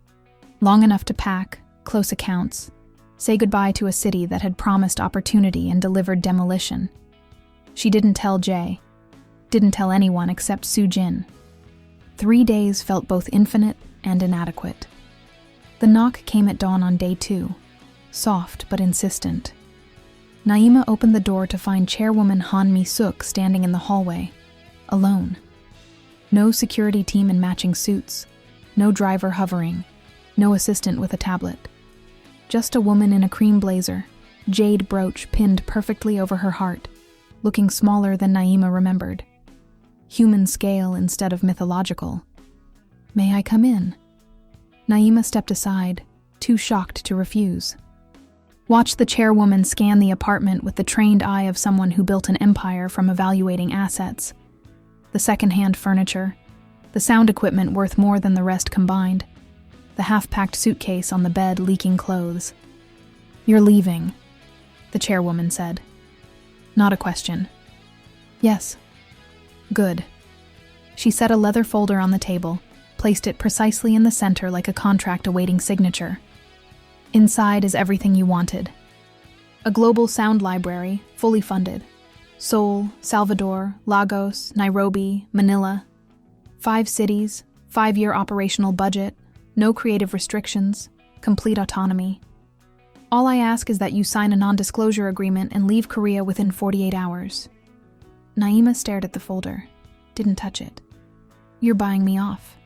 Long enough to pack, close accounts, say goodbye to a city that had promised opportunity and delivered demolition. She didn't tell Jay. Didn't tell anyone except Soojin. 3 days felt both infinite and inadequate. The knock came at dawn on day 2, soft but insistent. Naima opened the door to find chairwoman Han Mi-suk standing in the hallway, alone. No security team in matching suits, no driver hovering, no assistant with a tablet. Just a woman in a cream blazer, jade brooch pinned perfectly over her heart, looking smaller than Naima remembered. Human scale instead of mythological. "May I come in?" Naima stepped aside, too shocked to refuse. Watched the chairwoman scan the apartment with the trained eye of someone who built an empire from evaluating assets. The second-hand furniture, the sound equipment worth more than the rest combined, the half-packed suitcase on the bed leaking clothes. "You're leaving," the chairwoman said. Not a question. "Yes." "Good." She set a leather folder on the table, placed it precisely in the center like a contract awaiting signature. Inside is everything you wanted. A global sound library, fully funded. Seoul, Salvador, Lagos, Nairobi, Manila. 5 cities, 5-year operational budget, no creative restrictions, complete autonomy. All I ask is that you sign a non-disclosure agreement and leave Korea within 48 hours. Naima stared at the folder, didn't touch it. "You're buying me off.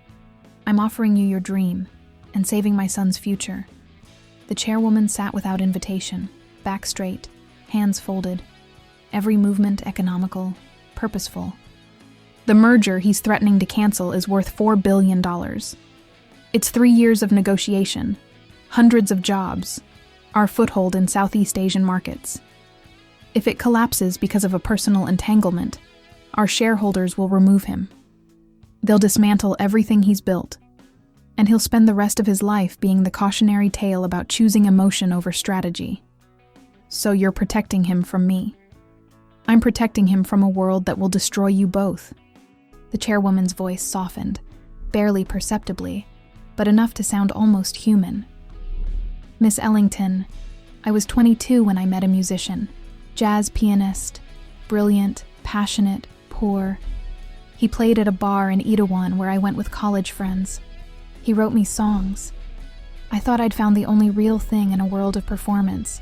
I'm offering you your dream and saving my son's future." The chairwoman sat without invitation, back straight, hands folded, every movement economical, purposeful. The merger he's threatening to cancel is worth $4 billion. It's 3 years of negotiation, hundreds of jobs, our foothold in Southeast Asian markets. If it collapses because of a personal entanglement, our shareholders will remove him. They'll dismantle everything he's built, and he'll spend the rest of his life being the cautionary tale about choosing emotion over strategy. So you're protecting him from me. I'm protecting him from a world that will destroy you both. The chairwoman's voice softened, barely perceptibly, but enough to sound almost human. "Miss Ellington, I was 22 when I met a musician, jazz pianist, brilliant, passionate, poor. He played at a bar in Itaewon where I went with college friends. He wrote me songs. I thought I'd found the only real thing in a world of performance."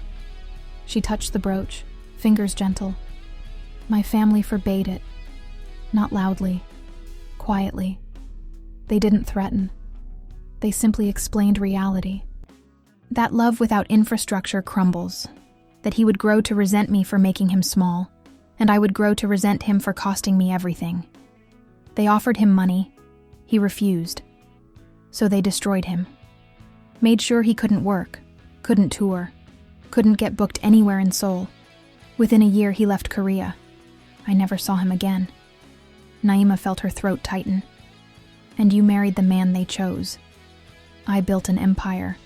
She touched the brooch, fingers gentle. "My family forbade it. Not loudly, quietly. They didn't threaten. They simply explained reality. That love without infrastructure crumbles. That he would grow to resent me for making him small, and I would grow to resent him for costing me everything. They offered him money. He refused. So they destroyed him. Made sure he couldn't work, couldn't tour, couldn't get booked anywhere in Seoul. Within a year, he left Korea. I never saw him again. Naima felt her throat tighten. And you married the man they chose. I built an empire,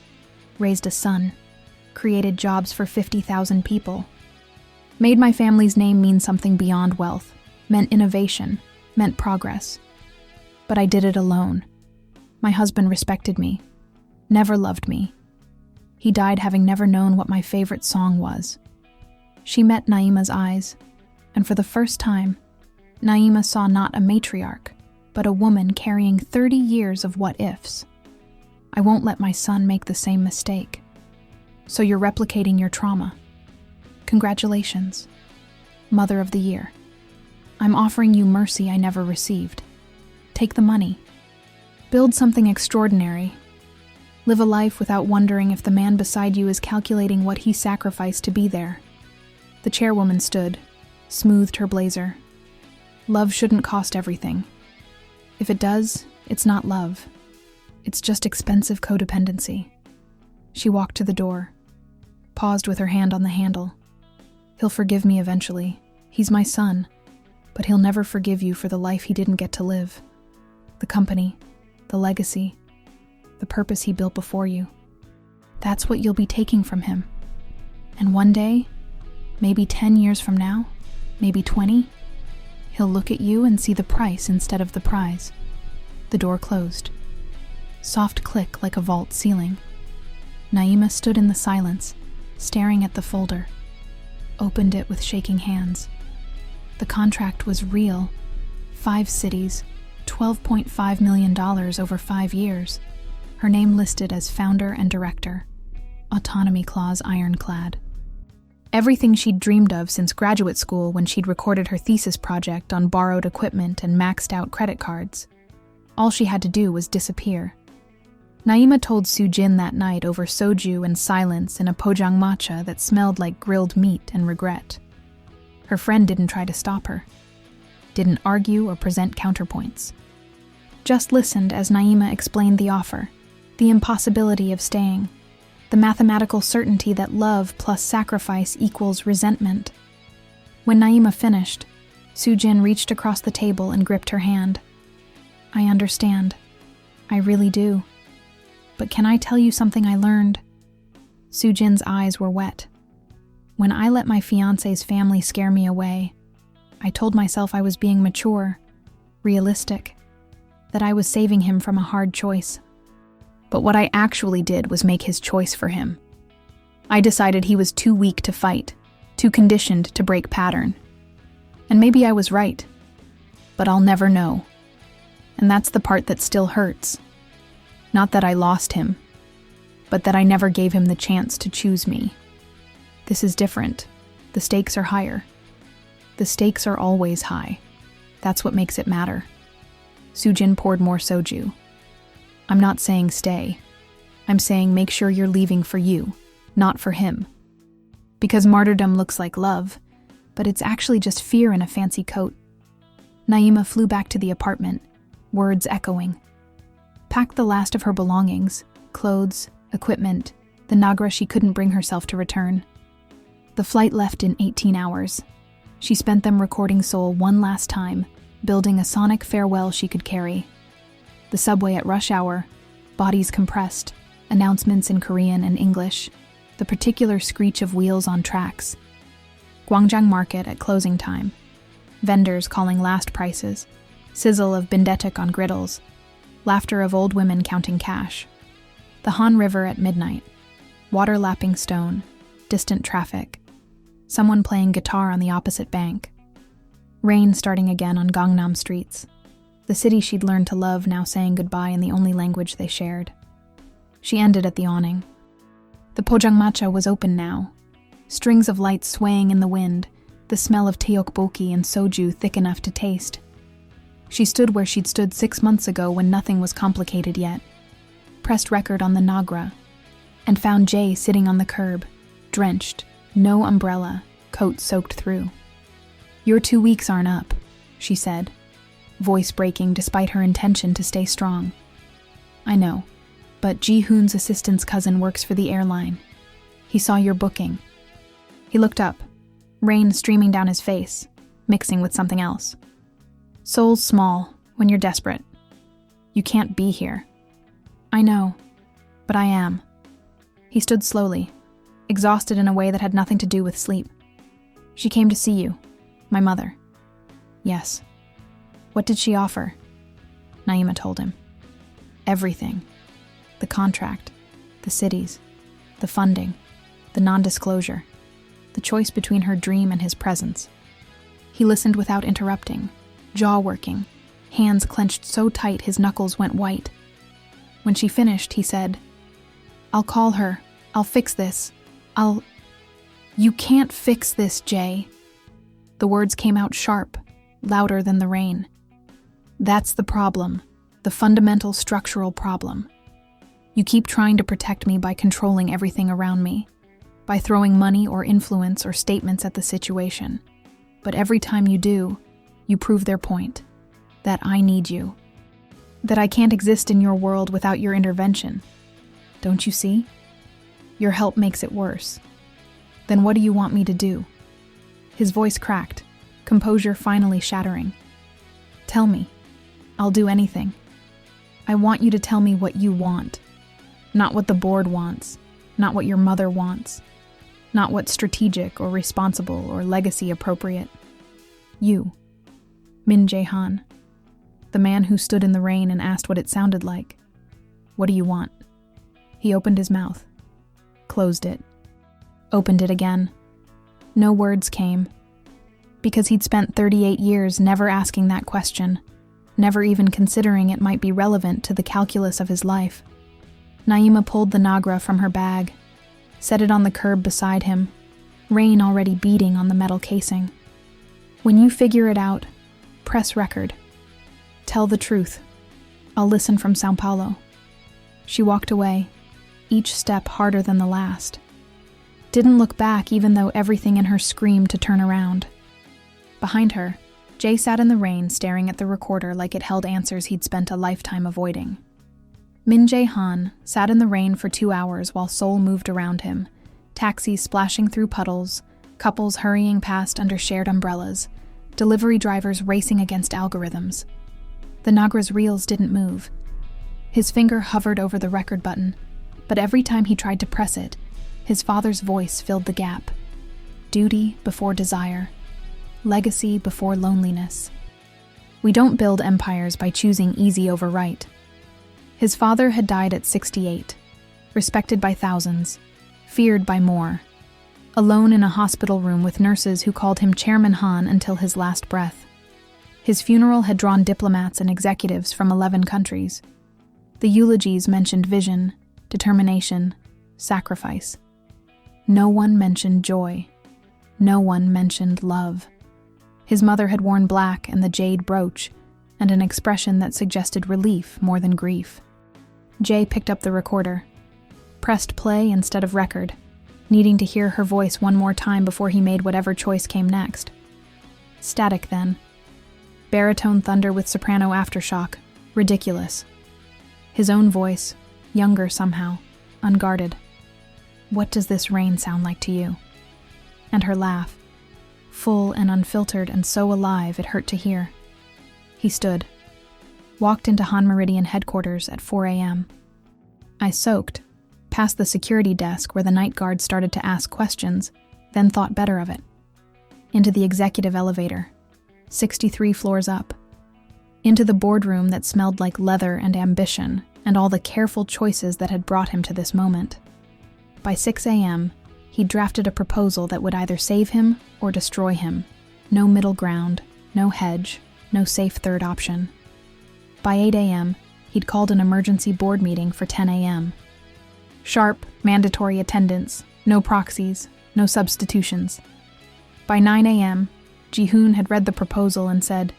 raised a son, created jobs for 50,000 people, made my family's name mean something beyond wealth, meant innovation, meant progress. But I did it alone. My husband respected me, never loved me. He died having never known what my favorite song was. She met Naima's eyes, and for the first time, Naima saw not a matriarch, but a woman carrying 30 years of what-ifs. I won't let my son make the same mistake. So you're replicating your trauma. Congratulations, Mother of the Year. I'm offering you mercy I never received. Take the money. Build something extraordinary. Live a life without wondering if the man beside you is calculating what he sacrificed to be there. The chairwoman stood, smoothed her blazer. Love shouldn't cost everything. If it does, it's not love. It's just expensive codependency. She walked to the door, paused with her hand on the handle. He'll forgive me eventually. He's my son, but he'll never forgive you for the life he didn't get to live. The company, the legacy, the purpose he built before you. That's what you'll be taking from him. And one day, maybe 10 years from now, maybe 20, he'll look at you and see the price instead of the prize. The door closed. Soft click like a vault ceiling. Naima stood in the silence, staring at the folder. Opened it with shaking hands. The contract was real. 5 cities, $12.5 million over 5 years. Her name listed as founder and director. Autonomy clause ironclad. Everything she'd dreamed of since graduate school when she'd recorded her thesis project on borrowed equipment and maxed out credit cards. All she had to do was disappear. Naima told Soo-jin that night over soju and silence in a pojangmacha that smelled like grilled meat and regret. Her friend didn't try to stop her. Didn't argue or present counterpoints. Just listened as Naima explained the offer, the impossibility of staying, the mathematical certainty that love plus sacrifice equals resentment. When Naima finished, Soo-jin reached across the table and gripped her hand. I understand. I really do. But can I tell you something I learned? Soo-jin's eyes were wet. When I let my fiancé's family scare me away, I told myself I was being mature, realistic, that I was saving him from a hard choice. But what I actually did was make his choice for him. I decided he was too weak to fight, too conditioned to break pattern. And maybe I was right, but I'll never know. And that's the part that still hurts. Not that I lost him, but that I never gave him the chance to choose me. This is different. The stakes are higher. The stakes are always high. That's what makes it matter. Soo-jin poured more soju. I'm not saying stay. I'm saying make sure you're leaving for you, not for him. Because martyrdom looks like love, but it's actually just fear in a fancy coat. Naima flew back to the apartment, words echoing. Packed the last of her belongings, clothes, equipment, the Nagra she couldn't bring herself to return. The flight left in 18 hours. She spent them recording Seoul one last time, building a sonic farewell she could carry. The subway at rush hour, bodies compressed, announcements in Korean and English, the particular screech of wheels on tracks. Gwangjang Market at closing time, vendors calling last prices, sizzle of bindetik on griddles, laughter of old women counting cash. The Han River at midnight, water lapping stone, distant traffic, someone playing guitar on the opposite bank. Rain starting again on Gangnam streets, the city she'd learned to love now saying goodbye in the only language they shared. She ended at the awning. The pojangmacha was open now, strings of lights swaying in the wind, the smell of tteokbokki and soju thick enough to taste. She stood where she'd stood 6 months ago when nothing was complicated yet, pressed record on the Nagra, and found Jay sitting on the curb, drenched, no umbrella, coat soaked through. Your 2 weeks aren't up, she said, voice breaking despite her intention to stay strong. I know, but Ji-hoon's assistant's cousin works for the airline. He saw your booking. He looked up, rain streaming down his face, mixing with something else. Seoul's small when you're desperate. You can't be here. I know, but I am. He stood slowly, exhausted in a way that had nothing to do with sleep. She came to see you, my mother. Yes. What did she offer? Naima told him. Everything. The contract, the cities, the funding, the non-disclosure, the choice between her dream and his presence. He listened without interrupting, jaw working, hands clenched so tight his knuckles went white. When she finished, he said, I'll call her. I'll fix this. You can't fix this, Jay. The words came out sharp, louder than the rain. That's the problem, the fundamental structural problem. You keep trying to protect me by controlling everything around me, by throwing money or influence or statements at the situation. But every time you do, you prove their point, that I need you, that I can't exist in your world without your intervention. Don't you see? Your help makes it worse. Then what do you want me to do? His voice cracked, composure finally shattering. Tell me. I'll do anything. I want you to tell me what you want. Not what the board wants, not what your mother wants, not what's strategic or responsible or legacy appropriate. You, Min Jae-han, the man who stood in the rain and asked what it sounded like. What do you want? He opened his mouth, closed it, opened it again. No words came, because he'd spent 38 years never asking that question, never even considering it might be relevant to the calculus of his life. Naima pulled the Nagra from her bag, set it on the curb beside him, rain already beating on the metal casing. When you figure it out, press record. Tell the truth. I'll listen from Sao Paulo. She walked away, each step harder than the last. Didn't look back even though everything in her screamed to turn around. Behind her, Jay sat in the rain staring at the recorder like it held answers he'd spent a lifetime avoiding. Min Jae-han sat in the rain for 2 hours while Seoul moved around him, taxis splashing through puddles, couples hurrying past under shared umbrellas, delivery drivers racing against algorithms. The Nagra's reels didn't move. His finger hovered over the record button, but every time he tried to press it, his father's voice filled the gap. Duty before desire. Legacy before loneliness. We don't build empires by choosing easy over right. His father had died at 68, respected by thousands, feared by more, alone in a hospital room with nurses who called him Chairman Han until his last breath. His funeral had drawn diplomats and executives from 11 countries. The eulogies mentioned vision, determination, sacrifice. No one mentioned joy. No one mentioned love. His mother had worn black and the jade brooch, and an expression that suggested relief more than grief. Jay picked up the recorder, pressed play instead of record, needing to hear her voice one more time before he made whatever choice came next. Static then. Baritone thunder with soprano aftershock. Ridiculous. His own voice, younger somehow, unguarded. What does this rain sound like to you? And her laugh, full and unfiltered and so alive it hurt to hear. He stood, walked into Han Meridian headquarters at 4 a.m. I soaked, past the security desk where the night guard started to ask questions, then thought better of it. Into the executive elevator, 63 floors up. Into the boardroom that smelled like leather and ambition and all the careful choices that had brought him to this moment. By 6 a.m., he drafted a proposal that would either save him or destroy him. No middle ground, no hedge, no safe third option. By 8 a.m., he'd called an emergency board meeting for 10 a.m. Sharp, mandatory attendance, no proxies, no substitutions. By 9 a.m., Ji-hoon had read the proposal and said,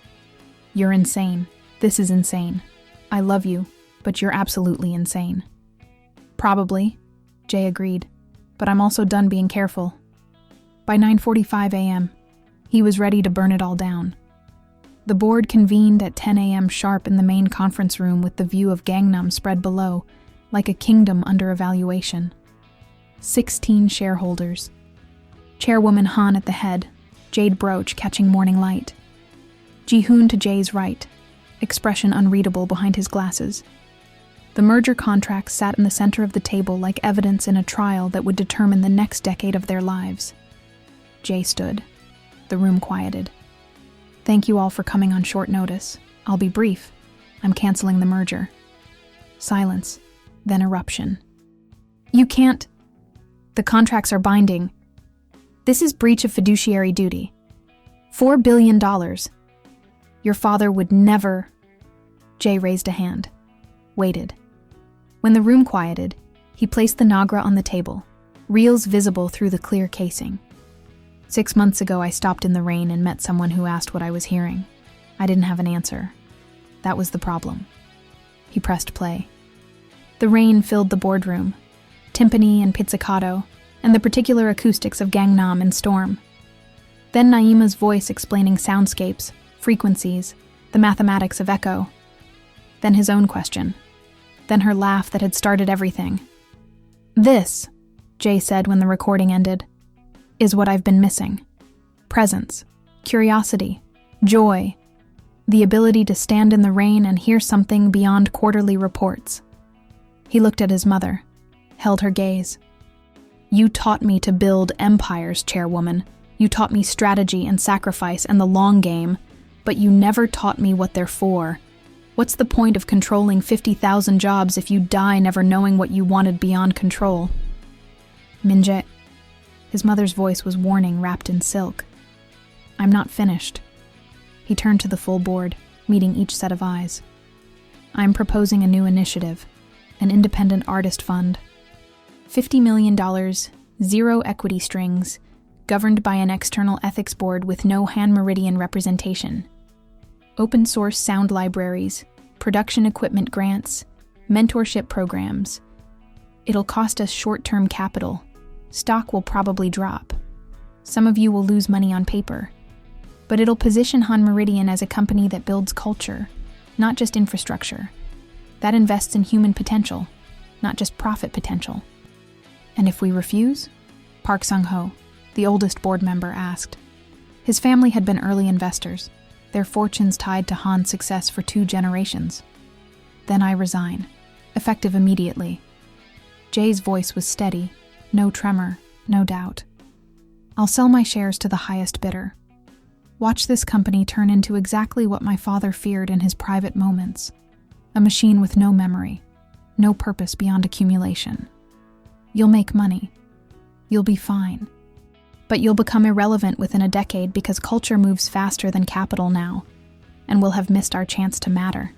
"You're insane. This is insane. I love you, but you're absolutely insane." "Probably," Jay agreed, "but I'm also done being careful." By 9:45 a.m., he was ready to burn it all down. The board convened at 10 a.m. sharp in the main conference room with the view of Gangnam spread below, like a kingdom under evaluation. 16 shareholders. Chairwoman Han at the head, jade brooch catching morning light. Ji-hoon to Jae's right, expression unreadable behind his glasses. The merger contracts sat in the center of the table like evidence in a trial that would determine the next decade of their lives. Jae stood. The room quieted. Thank you all for coming on short notice. I'll be brief. I'm canceling the merger. Silence, then eruption. You can't. The contracts are binding. This is breach of fiduciary duty. $4 billion. Your father would never. Jae raised a hand. Waited. When the room quieted, he placed the Nagra on the table, reels visible through the clear casing. 6 months ago, I stopped in the rain and met someone who asked what I was hearing. I didn't have an answer. That was the problem. He pressed play. The rain filled the boardroom, timpani and pizzicato, and the particular acoustics of Gangnam in storm. Then Naima's voice explaining soundscapes, frequencies, the mathematics of echo. Then his own question. Then her laugh that had started everything. This, Jae said when the recording ended, is what I've been missing. Presence, curiosity, joy, the ability to stand in the rain and hear something beyond quarterly reports. He looked at his mother, held her gaze. You taught me to build empires, chairwoman. You taught me strategy and sacrifice and the long game, but you never taught me what they're for. What's the point of controlling 50,000 jobs if you die never knowing what you wanted beyond control? Minjae. His mother's voice was warning wrapped in silk. I'm not finished. He turned to the full board, meeting each set of eyes. I'm proposing a new initiative, an independent artist fund. $50 million, zero equity strings, governed by an external ethics board with no Han-Meridian representation. Open source sound libraries, production equipment grants, mentorship programs. It'll cost us short-term capital. Stock will probably drop. Some of you will lose money on paper. But it'll position Han-Meridian as a company that builds culture, not just infrastructure. That invests in human potential, not just profit potential. And if we refuse? Park Sung-ho, the oldest board member, asked. His family had been early investors, their fortunes tied to Han's success for 2 generations. Then I resign, effective immediately. Jae's voice was steady, no tremor, no doubt. I'll sell my shares to the highest bidder. Watch this company turn into exactly what my father feared in his private moments. A machine with no memory, no purpose beyond accumulation. You'll make money. You'll be fine. But you'll become irrelevant within a decade because culture moves faster than capital now, and we'll have missed our chance to matter.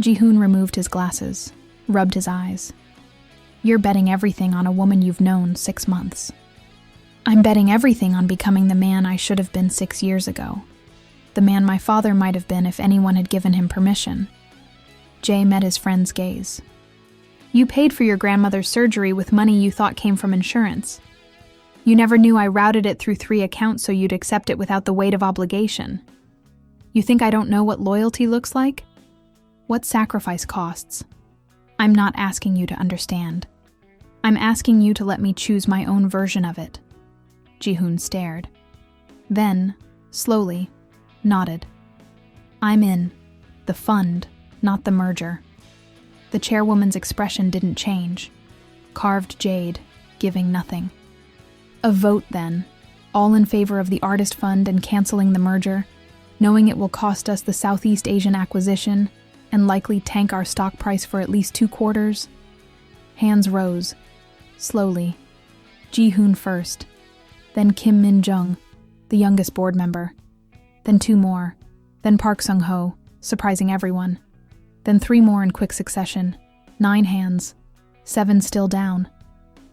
Ji-hoon removed his glasses, rubbed his eyes. You're betting everything on a woman you've known 6 months. I'm betting everything on becoming the man I should have been 6 years ago. The man my father might have been if anyone had given him permission. Jae met his friend's gaze. You paid for your grandmother's surgery with money you thought came from insurance. You never knew I routed it through 3 accounts so you'd accept it without the weight of obligation. You think I don't know what loyalty looks like? What sacrifice costs? I'm not asking you to understand. I'm asking you to let me choose my own version of it. Ji-hoon stared. Then, slowly, nodded. I'm in. The fund, not the merger. The chairwoman's expression didn't change. Carved jade, giving nothing. A vote, then, all in favor of the artist fund and canceling the merger, knowing it will cost us the Southeast Asian acquisition and likely tank our stock price for at least 2 quarters. Hands rose, slowly. Ji-hoon first, then Kim Min-jung, the youngest board member, then 2 more, then Park Sung-ho, surprising everyone, then 3 more in quick succession, 9 hands, 7 still down,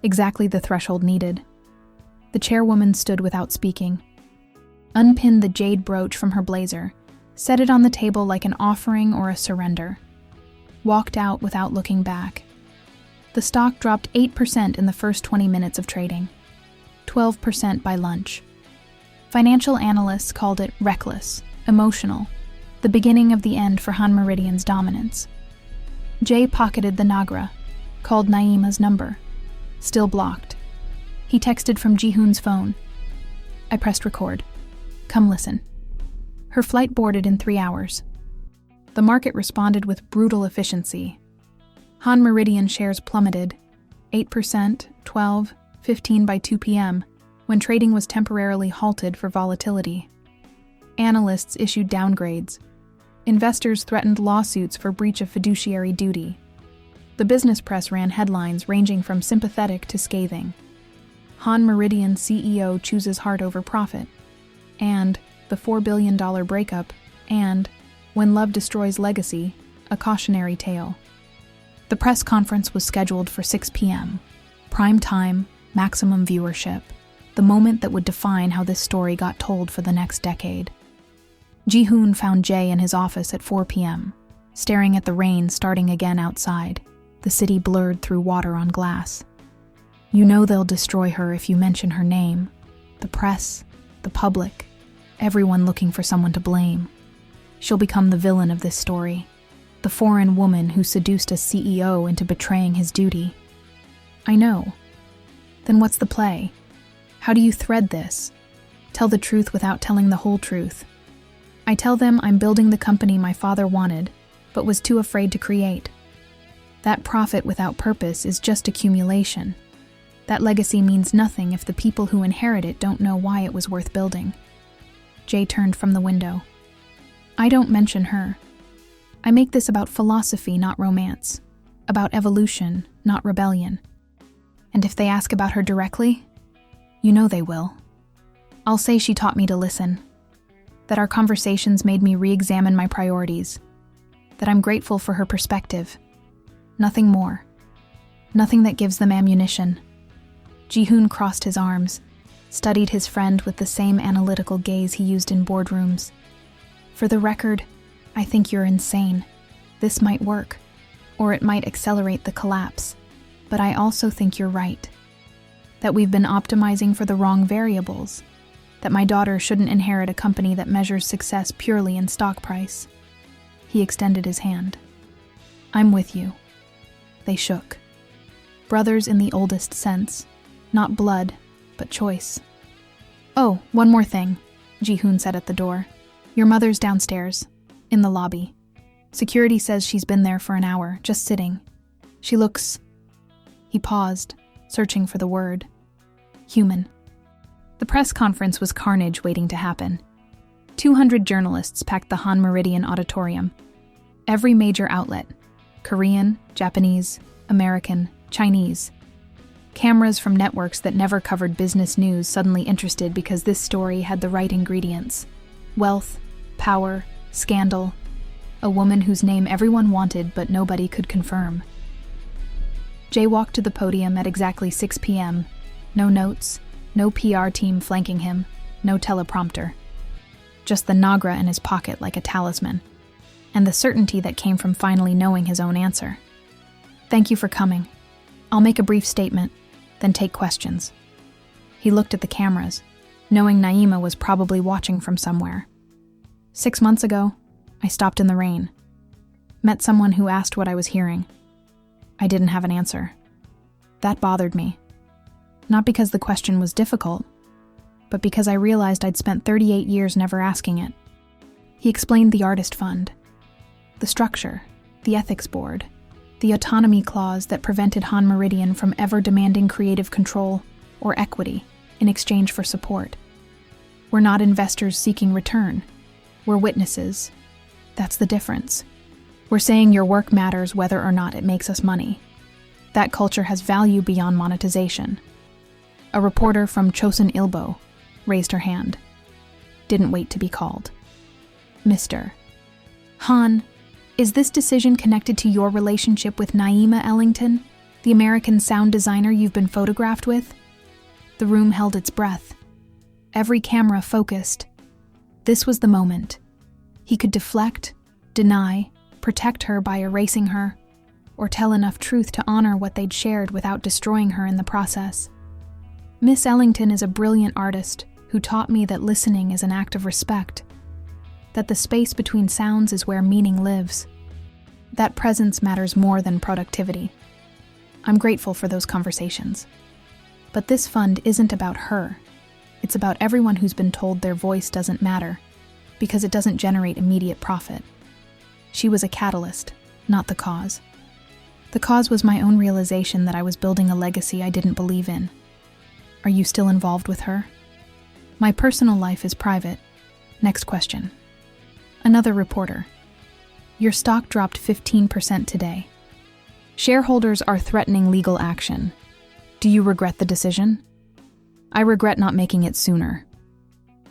exactly the threshold needed. The chairwoman stood without speaking, unpinned the jade brooch from her blazer, set it on the table like an offering or a surrender, walked out without looking back. The stock dropped 8% in the first 20 minutes of trading, 12% by lunch. Financial analysts called it reckless, emotional, the beginning of the end for Han Meridian's dominance. Jay pocketed the Nagra, called Naima's number. Still blocked. He texted from Ji-hoon's phone. I pressed record. Come listen. Her flight boarded in 3 hours. The market responded with brutal efficiency. Han Meridian shares plummeted, 8%, 12, 15 by 2 p.m., when trading was temporarily halted for volatility. Analysts issued downgrades. Investors threatened lawsuits for breach of fiduciary duty. The business press ran headlines ranging from sympathetic to scathing. Han Meridian CEO chooses heart over profit, and the $4 billion breakup, and when love destroys legacy, a cautionary tale. The press conference was scheduled for 6 p.m. Prime time, maximum viewership, the moment that would define how this story got told for the next decade. Ji-hoon found Jay in his office at 4 p.m., staring at the rain starting again outside, the city blurred through water on glass. You know they'll destroy her if you mention her name. The press, the public, everyone looking for someone to blame. She'll become the villain of this story, the foreign woman who seduced a CEO into betraying his duty. I know. Then what's the play? How do you thread this? Tell the truth without telling the whole truth. I tell them I'm building the company my father wanted, but was too afraid to create. That profit without purpose is just accumulation. That legacy means nothing if the people who inherit it don't know why it was worth building. Jay turned from the window. I don't mention her. I make this about philosophy, not romance. About evolution, not rebellion. And if they ask about her directly, you know they will. I'll say she taught me to listen. That our conversations made me re-examine my priorities. That I'm grateful for her perspective. Nothing more. Nothing that gives them ammunition. Ji-hoon crossed his arms, studied his friend with the same analytical gaze he used in boardrooms. For the record, I think you're insane. This might work, or it might accelerate the collapse. But I also think you're right. That we've been optimizing for the wrong variables. That my daughter shouldn't inherit a company that measures success purely in stock price. He extended his hand. I'm with you. They shook. Brothers in the oldest sense. Not blood, but choice. Oh, one more thing, Ji-hoon said at the door. Your mother's downstairs, in the lobby. Security says she's been there for an hour, just sitting. She looks... He paused, searching for the word. Human. The press conference was carnage waiting to happen. 200 journalists packed the Han Meridian auditorium. Every major outlet, Korean, Japanese, American, Chinese. Cameras from networks that never covered business news suddenly interested because this story had the right ingredients. Wealth, power, scandal. A woman whose name everyone wanted but nobody could confirm. Jay walked to the podium at exactly 6 p.m. No notes, no PR team flanking him, no teleprompter. Just the Nagra in his pocket like a talisman, and the certainty that came from finally knowing his own answer. Thank you for coming. I'll make a brief statement, then take questions. He looked at the cameras, knowing Naima was probably watching from somewhere. 6 months ago, I stopped in the rain. Met someone who asked what I was hearing. I didn't have an answer. That bothered me. Not because the question was difficult, but because I realized I'd spent 38 years never asking it. He explained the artist fund, the structure, the ethics board, the autonomy clause that prevented Han Meridian from ever demanding creative control or equity in exchange for support. We're not investors seeking return. We're witnesses. That's the difference. We're saying your work matters whether or not it makes us money. That culture has value beyond monetization. A reporter from Chosun Ilbo raised her hand. Didn't wait to be called. Mr. Han, is this decision connected to your relationship with Naima Ellington, the American sound designer you've been photographed with? The room held its breath. Every camera focused. This was the moment. He could deflect, deny, protect her by erasing her, or tell enough truth to honor what they'd shared without destroying her in the process. Miss Ellington is a brilliant artist who taught me that listening is an act of respect. that the space between sounds is where meaning lives. That presence matters more than productivity. I'm grateful for those conversations. But this fund isn't about her. It's about everyone who's been told their voice doesn't matter because it doesn't generate immediate profit. She was a catalyst, not the cause. The cause was my own realization that I was building a legacy I didn't believe in. Are you still involved with her? My personal life is private. Next question. Another reporter. Your stock dropped 15% today. Shareholders are threatening legal action. Do you regret the decision? I regret not making it sooner.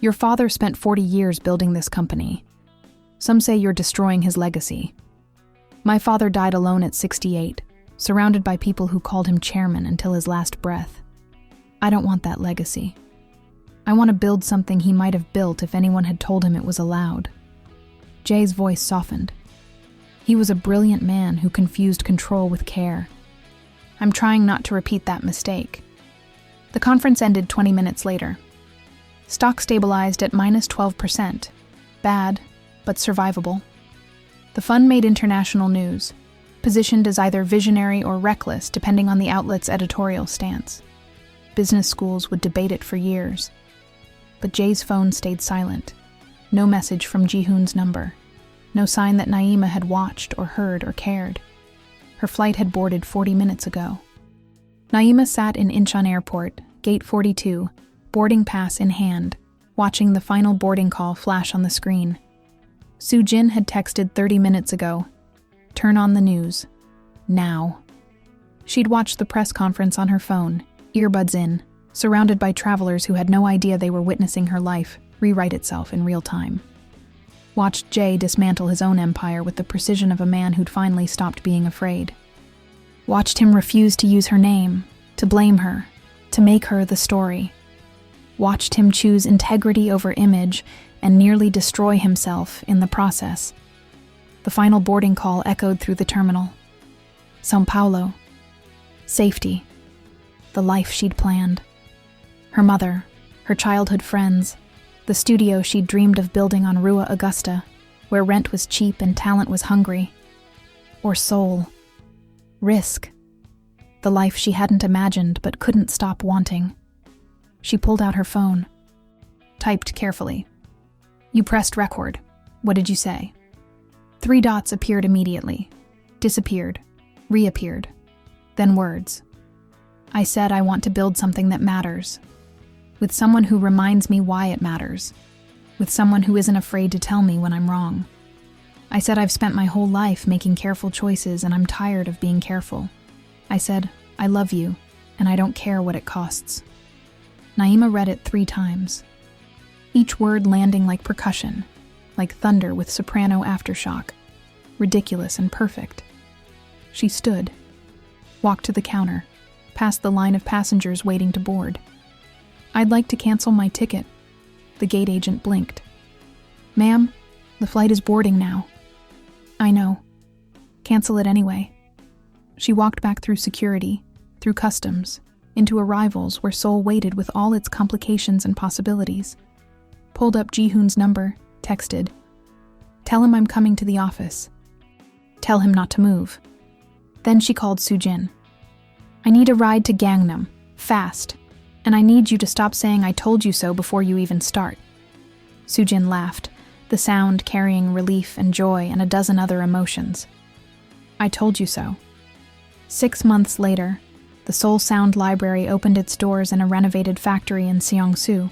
Your father spent 40 years building this company. Some say you're destroying his legacy. My father died alone at 68, surrounded by people who called him chairman until his last breath. I don't want that legacy. I want to build something he might have built if anyone had told him it was allowed. Jay's voice softened. He was a brilliant man who confused control with care. I'm trying not to repeat that mistake. The conference ended 20 minutes later. Stock stabilized at minus 12%. Bad, but survivable. The fund made international news, positioned as either visionary or reckless depending on the outlet's editorial stance. Business schools would debate it for years. But Jay's phone stayed silent. No message from Ji-hoon's number. No sign that Naima had watched or heard or cared. Her flight had boarded 40 minutes ago. Naima sat in Incheon Airport, Gate 42, boarding pass in hand, watching the final boarding call flash on the screen. Soo-jin had texted 30 minutes ago, "Turn on the news. Now." She'd watched the press conference on her phone, earbuds in, surrounded by travelers who had no idea they were witnessing her life rewrite itself in real time. Watched Jay dismantle his own empire with the precision of a man who'd finally stopped being afraid. Watched him refuse to use her name, to blame her, to make her the story. Watched him choose integrity over image and nearly destroy himself in the process. The final boarding call echoed through the terminal. São Paulo. Safety. The life she'd planned. Her mother, her childhood friends, the studio she'd dreamed of building on Rua Augusta, where rent was cheap and talent was hungry. Or Seoul. Risk. The life she hadn't imagined but couldn't stop wanting. She pulled out her phone. Typed carefully. You pressed record. What did you say? 3 dots appeared immediately. Disappeared. Reappeared. Then words. I said I want to build something that matters. With someone who reminds me why it matters. With someone who isn't afraid to tell me when I'm wrong. I said I've spent my whole life making careful choices and I'm tired of being careful. I said, I love you, and I don't care what it costs. Naima read it 3 times. Each word landing like percussion, like thunder with soprano aftershock. Ridiculous and perfect. She stood, walked to the counter, past the line of passengers waiting to board. I'd like to cancel my ticket. The gate agent blinked. Ma'am, the flight is boarding now. I know. Cancel it anyway. She walked back through security, through customs, into arrivals where Seoul waited with all its complications and possibilities. Pulled up Ji-hoon's number, texted. Tell him I'm coming to the office. Tell him not to move. Then she called Soo-jin. I need a ride to Gangnam, fast. And I need you to stop saying I told you so before you even start. Soo-jin laughed, the sound carrying relief and joy and a dozen other emotions. I told you so. 6 months later, the Seoul Sound Library opened its doors in a renovated factory in Seongsu.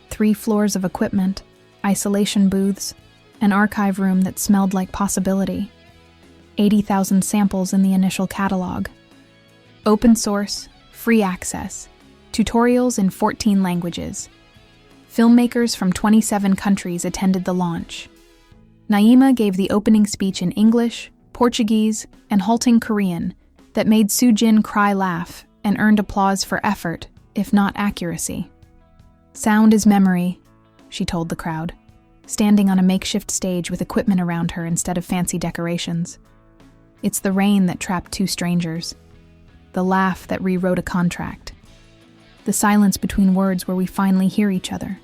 3 floors of equipment, isolation booths, an archive room that smelled like possibility. 80,000 samples in the initial catalog. Open source, free access. Tutorials in 14 languages. Filmmakers from 27 countries attended the launch. Naima gave the opening speech in English, Portuguese, and halting Korean that made Soo-jin cry laugh and earned applause for effort, if not accuracy. Sound is memory, she told the crowd, standing on a makeshift stage with equipment around her instead of fancy decorations. It's the rain that trapped 2 strangers. The laugh that rewrote a contract. The silence between words where we finally hear each other.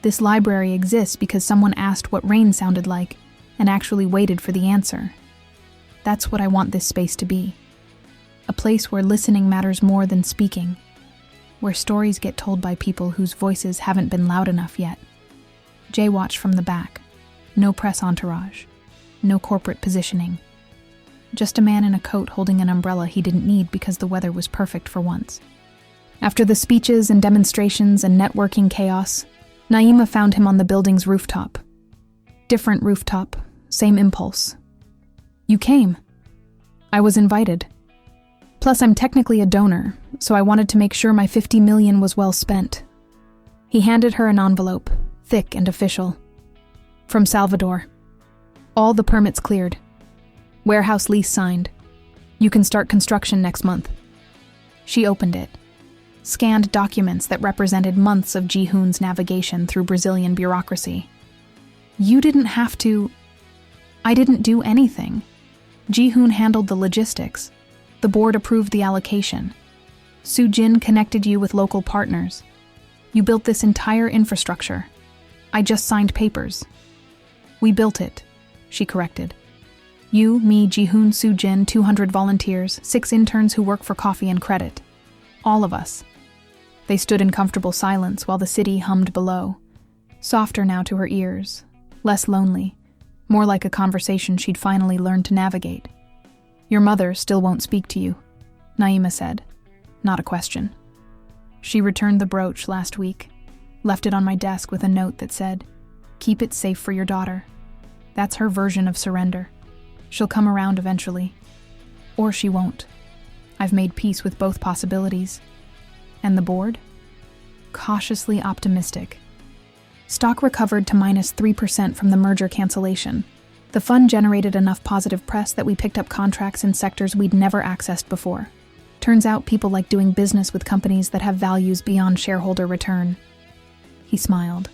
This library exists because someone asked what rain sounded like and actually waited for the answer. That's what I want this space to be. A place where listening matters more than speaking, where stories get told by people whose voices haven't been loud enough yet. Jay watched from the back. No press entourage. No corporate positioning. Just a man in a coat holding an umbrella he didn't need because the weather was perfect for once. After the speeches and demonstrations and networking chaos, Naima found him on the building's rooftop. Different rooftop, same impulse. You came. I was invited. Plus, I'm technically a donor, so I wanted to make sure my $50 million was well spent. He handed her an envelope, thick and official. From Salvador. All the permits cleared. Warehouse lease signed. You can start construction next month. She opened it. Scanned documents that represented months of Ji-hoon's navigation through Brazilian bureaucracy. You didn't have to... I didn't do anything. Ji-hoon handled the logistics. The board approved the allocation. Soo-jin connected you with local partners. You built this entire infrastructure. I just signed papers. We built it, she corrected. You, me, Ji-hoon, Soo-jin, 200 volunteers, 6 interns who work for coffee and credit. All of us. They stood in comfortable silence while the city hummed below. Softer now to her ears, less lonely, more like a conversation she'd finally learned to navigate. Your mother still won't speak to you, Naima said. Not a question. She returned the brooch last week, left it on my desk with a note that said, "Keep it safe for your daughter." That's her version of surrender. She'll come around eventually. Or she won't. I've made peace with both possibilities. And the board? Cautiously optimistic. Stock recovered to -3% from the merger cancellation. The fund generated enough positive press that we picked up contracts in sectors we'd never accessed before. Turns out people like doing business with companies that have values beyond shareholder return. He smiled.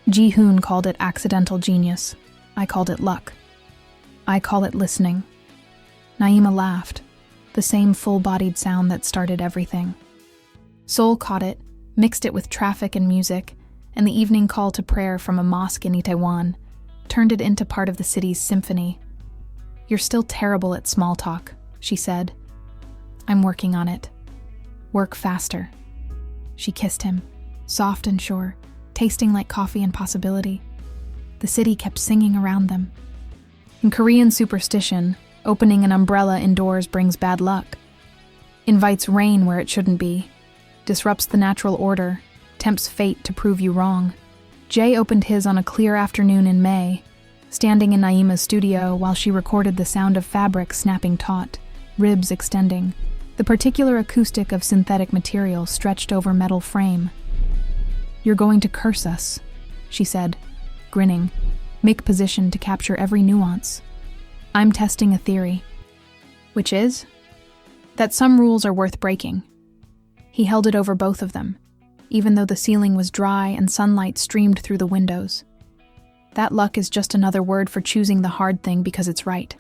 Ji-hoon called it accidental genius. I called it luck. I call it listening. Naima laughed, the same full-bodied sound that started everything. Seoul caught it, mixed it with traffic and music, and the evening call to prayer from a mosque in Itaewon, turned it into part of the city's symphony. You're still terrible at small talk, she said. I'm working on it. Work faster. She kissed him, soft and sure, tasting like coffee and possibility. The city kept singing around them. In Korean superstition, opening an umbrella indoors brings bad luck. Invites rain where it shouldn't be. Disrupts the natural order. Tempts fate to prove you wrong. Jay opened his on a clear afternoon in May, standing in Naima's studio while she recorded the sound of fabric snapping taut, ribs extending, the particular acoustic of synthetic material stretched over metal frame. You're going to curse us, she said, grinning, make position to capture every nuance. I'm testing a theory. Which is? That some rules are worth breaking. He held it over both of them, even though the ceiling was dry and sunlight streamed through the windows. That luck is just another word for choosing the hard thing because it's right.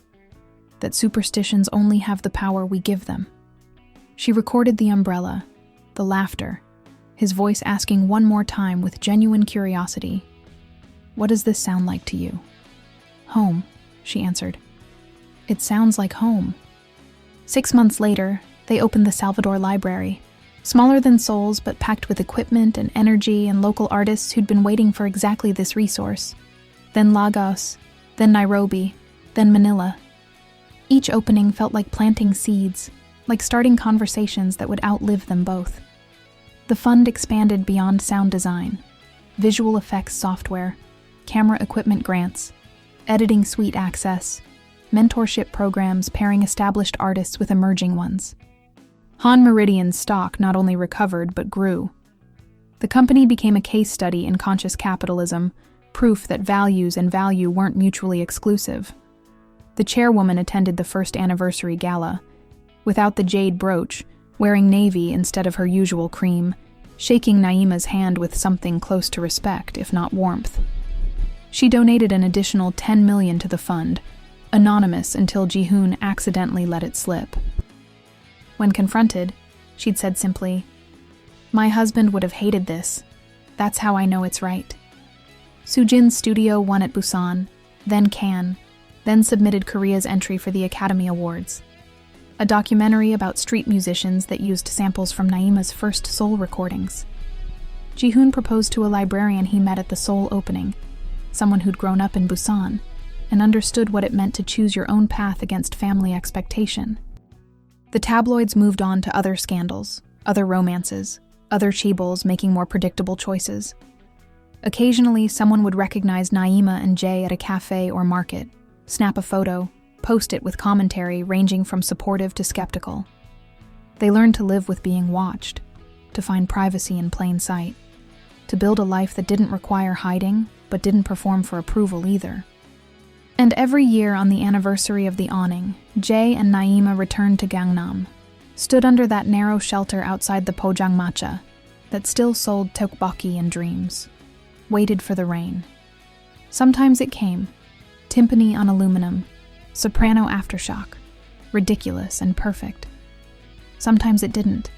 That superstitions only have the power we give them. She recorded the umbrella, the laughter, his voice asking one more time with genuine curiosity, "What does this sound like to you?" "Home," she answered. "It sounds like home." 6 months later, they opened the Salvador Library. Smaller than Seoul's, but packed with equipment and energy and local artists who'd been waiting for exactly this resource. Then Lagos, then Nairobi, then Manila. Each opening felt like planting seeds, like starting conversations that would outlive them both. The fund expanded beyond sound design, visual effects software, camera equipment grants, editing suite access, mentorship programs pairing established artists with emerging ones. Han Meridian's stock not only recovered but grew. The company became a case study in conscious capitalism, proof that values and value weren't mutually exclusive. The chairwoman attended the first anniversary gala, without the jade brooch, wearing navy instead of her usual cream, shaking Naima's hand with something close to respect, if not warmth. She donated an additional $10 million to the fund, anonymous until Ji-hoon accidentally let it slip. When confronted, she'd said simply, "My husband would have hated this. That's how I know it's right. Soojin's Studio won at Busan, then Cannes, then submitted Korea's entry for the Academy Awards. A documentary about street musicians that used samples from Naeema's first Seoul recordings. Jihoon proposed to a librarian he met at the Seoul opening, someone who'd grown up in Busan, and understood what it meant to choose your own path against family expectation. The tabloids moved on to other scandals, other romances, other chaebols making more predictable choices. Occasionally, someone would recognize Naeema and Jay at a cafe or market, snap a photo, post it with commentary ranging from supportive to skeptical. They learned to live with being watched, to find privacy in plain sight, to build a life that didn't require hiding, but didn't perform for approval either. And every year on the anniversary of the awning, Jay and Naeema returned to Gangnam, stood under that narrow shelter outside the Pojangmacha that still sold tteokbokki and dreams, waited for the rain. Sometimes it came, timpani on aluminum, soprano aftershock, ridiculous and perfect. Sometimes it didn't,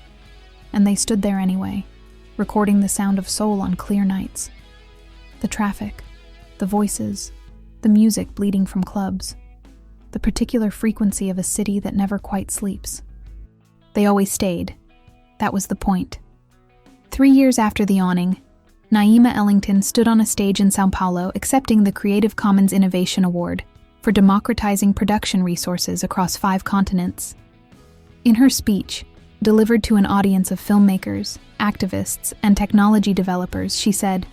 and they stood there anyway, recording the sound of Seoul on clear nights. The traffic, the voices, the music bleeding from clubs, the particular frequency of a city that never quite sleeps. They always stayed. That was the point. 3 years after the awning, Naeema Ellington stood on a stage in São Paulo accepting the Creative Commons Innovation Award for democratizing production resources across 5 continents. In her speech, delivered to an audience of filmmakers, activists, and technology developers, she said,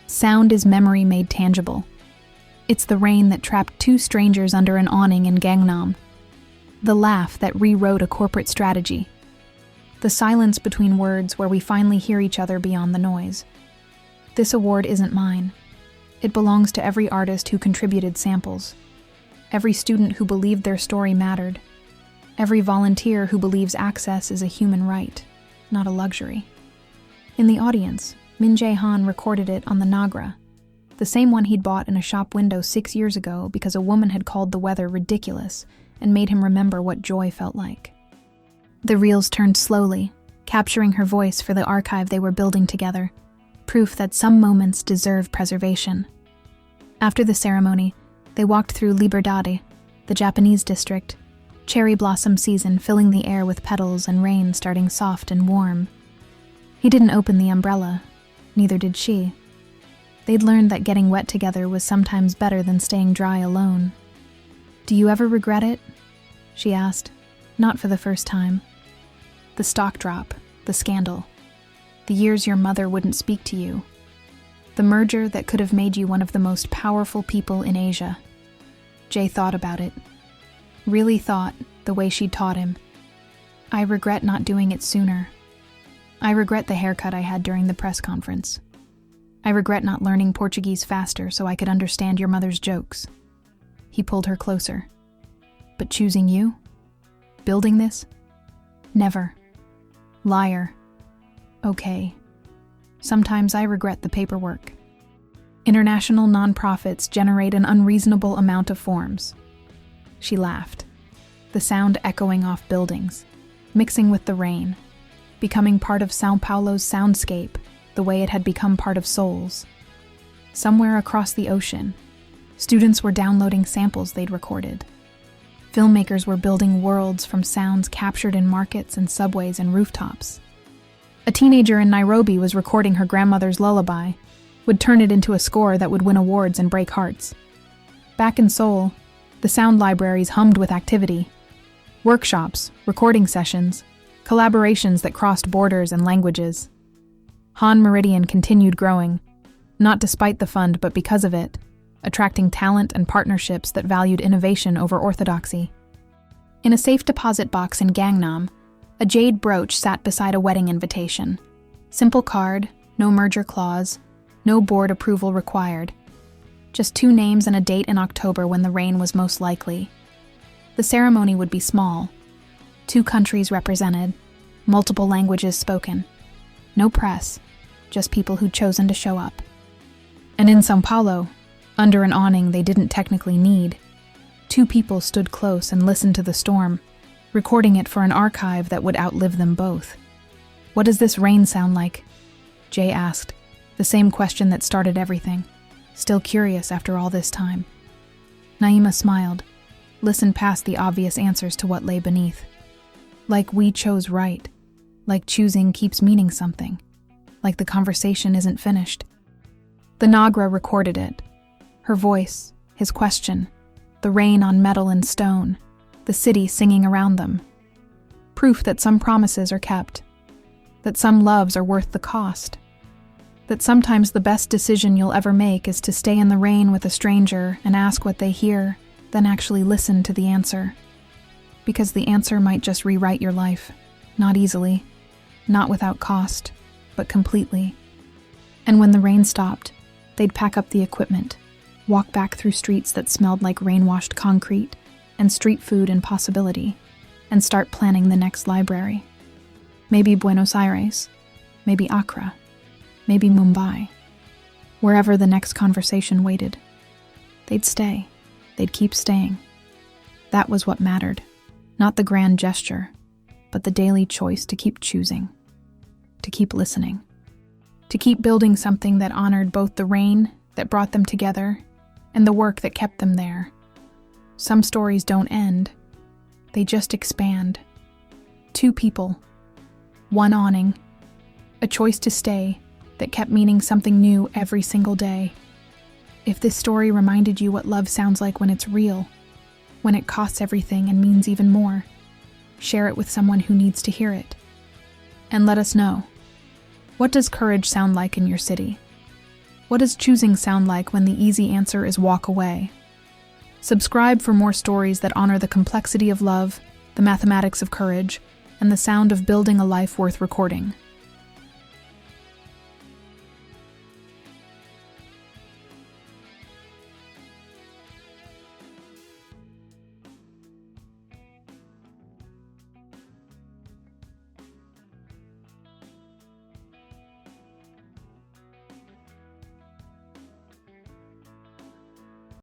"Sound is memory made tangible. It's the rain that trapped 2 strangers under an awning in Gangnam. The laugh that rewrote a corporate strategy. The silence between words where we finally hear each other beyond the noise. This award isn't mine. It belongs to every artist who contributed samples, every student who believed their story mattered, every volunteer who believes access is a human right, not a luxury." In the audience, Min Jae-han recorded it on the Nagra, the same one he'd bought in a shop window 6 years ago because a woman had called the weather ridiculous and made him remember what joy felt like. The reels turned slowly, capturing her voice for the archive they were building together, proof that some moments deserve preservation. After the ceremony, they walked through Liberdade, the Japanese district, cherry blossom season filling the air with petals and rain starting soft and warm. He didn't open the umbrella, neither did she. They'd learned that getting wet together was sometimes better than staying dry alone. "Do you ever regret it?" she asked, not for the first time. The stock drop, the scandal, the years your mother wouldn't speak to you, the merger that could have made you one of the most powerful people in Asia. Jay thought about it. Really thought, the way she'd taught him. "I regret not doing it sooner. I regret the haircut I had during the press conference. I regret not learning Portuguese faster so I could understand your mother's jokes." He pulled her closer. "But choosing you? Building this? Never. Liar. Okay. Sometimes I regret the paperwork. International nonprofits generate an unreasonable amount of forms." She laughed, the sound echoing off buildings, mixing with the rain, becoming part of São Paulo's soundscape, the way it had become part of Seoul's. Somewhere across the ocean, students were downloading samples they'd recorded. Filmmakers were building worlds from sounds captured in markets and subways and rooftops. A teenager in Nairobi was recording her grandmother's lullaby, would turn it into a score that would win awards and break hearts. Back in Seoul, the sound libraries hummed with activity. Workshops, recording sessions, collaborations that crossed borders and languages. Han Meridian continued growing, not despite the fund but because of it, attracting talent and partnerships that valued innovation over orthodoxy. In a safe deposit box in Gangnam, a jade brooch sat beside a wedding invitation. Simple card, no merger clause, no board approval required. Just 2 names and a date in October when the rain was most likely. The ceremony would be small. 2 countries represented, multiple languages spoken. No press, just people who'd chosen to show up. And in São Paulo, under an awning they didn't technically need, 2 people stood close and listened to the storm, recording it for an archive that would outlive them both. "What does this rain sound like?" Jay asked, The same question that started everything, still curious after all this time. Naima smiled, listened past the obvious answers to what lay beneath. Like we chose right. Like choosing keeps meaning something. Like the conversation isn't finished. The Nagra recorded it. Her voice, his question, the rain on metal and stone, the city singing around them. Proof that some promises are kept. That some loves are worth the cost. That sometimes the best decision you'll ever make is to stay in the rain with a stranger and ask what they hear, then actually listen to the answer. Because the answer might just rewrite your life. Not easily, not without cost, but completely. And when the rain stopped, they'd pack up the equipment, walk back through streets that smelled like rain-washed concrete and street food and possibility, and start planning the next library. Maybe Buenos Aires, maybe Accra, maybe Mumbai. Wherever the next conversation waited. They'd stay. They'd keep staying. That was what mattered. Not the grand gesture, but the daily choice to keep choosing. To keep listening. To keep building something that honored both the rain that brought them together and the work that kept them there. Some stories don't end. They just expand. Two people. One awning. A choice to stay that kept meaning something new every single day. If this story reminded you what love sounds like when it's real, when it costs everything and means even more, share it with someone who needs to hear it. And let us know. What does courage sound like in your city? What does choosing sound like when the easy answer is walk away? Subscribe for more stories that honor the complexity of love, the mathematics of courage, and the sound of building a life worth recording.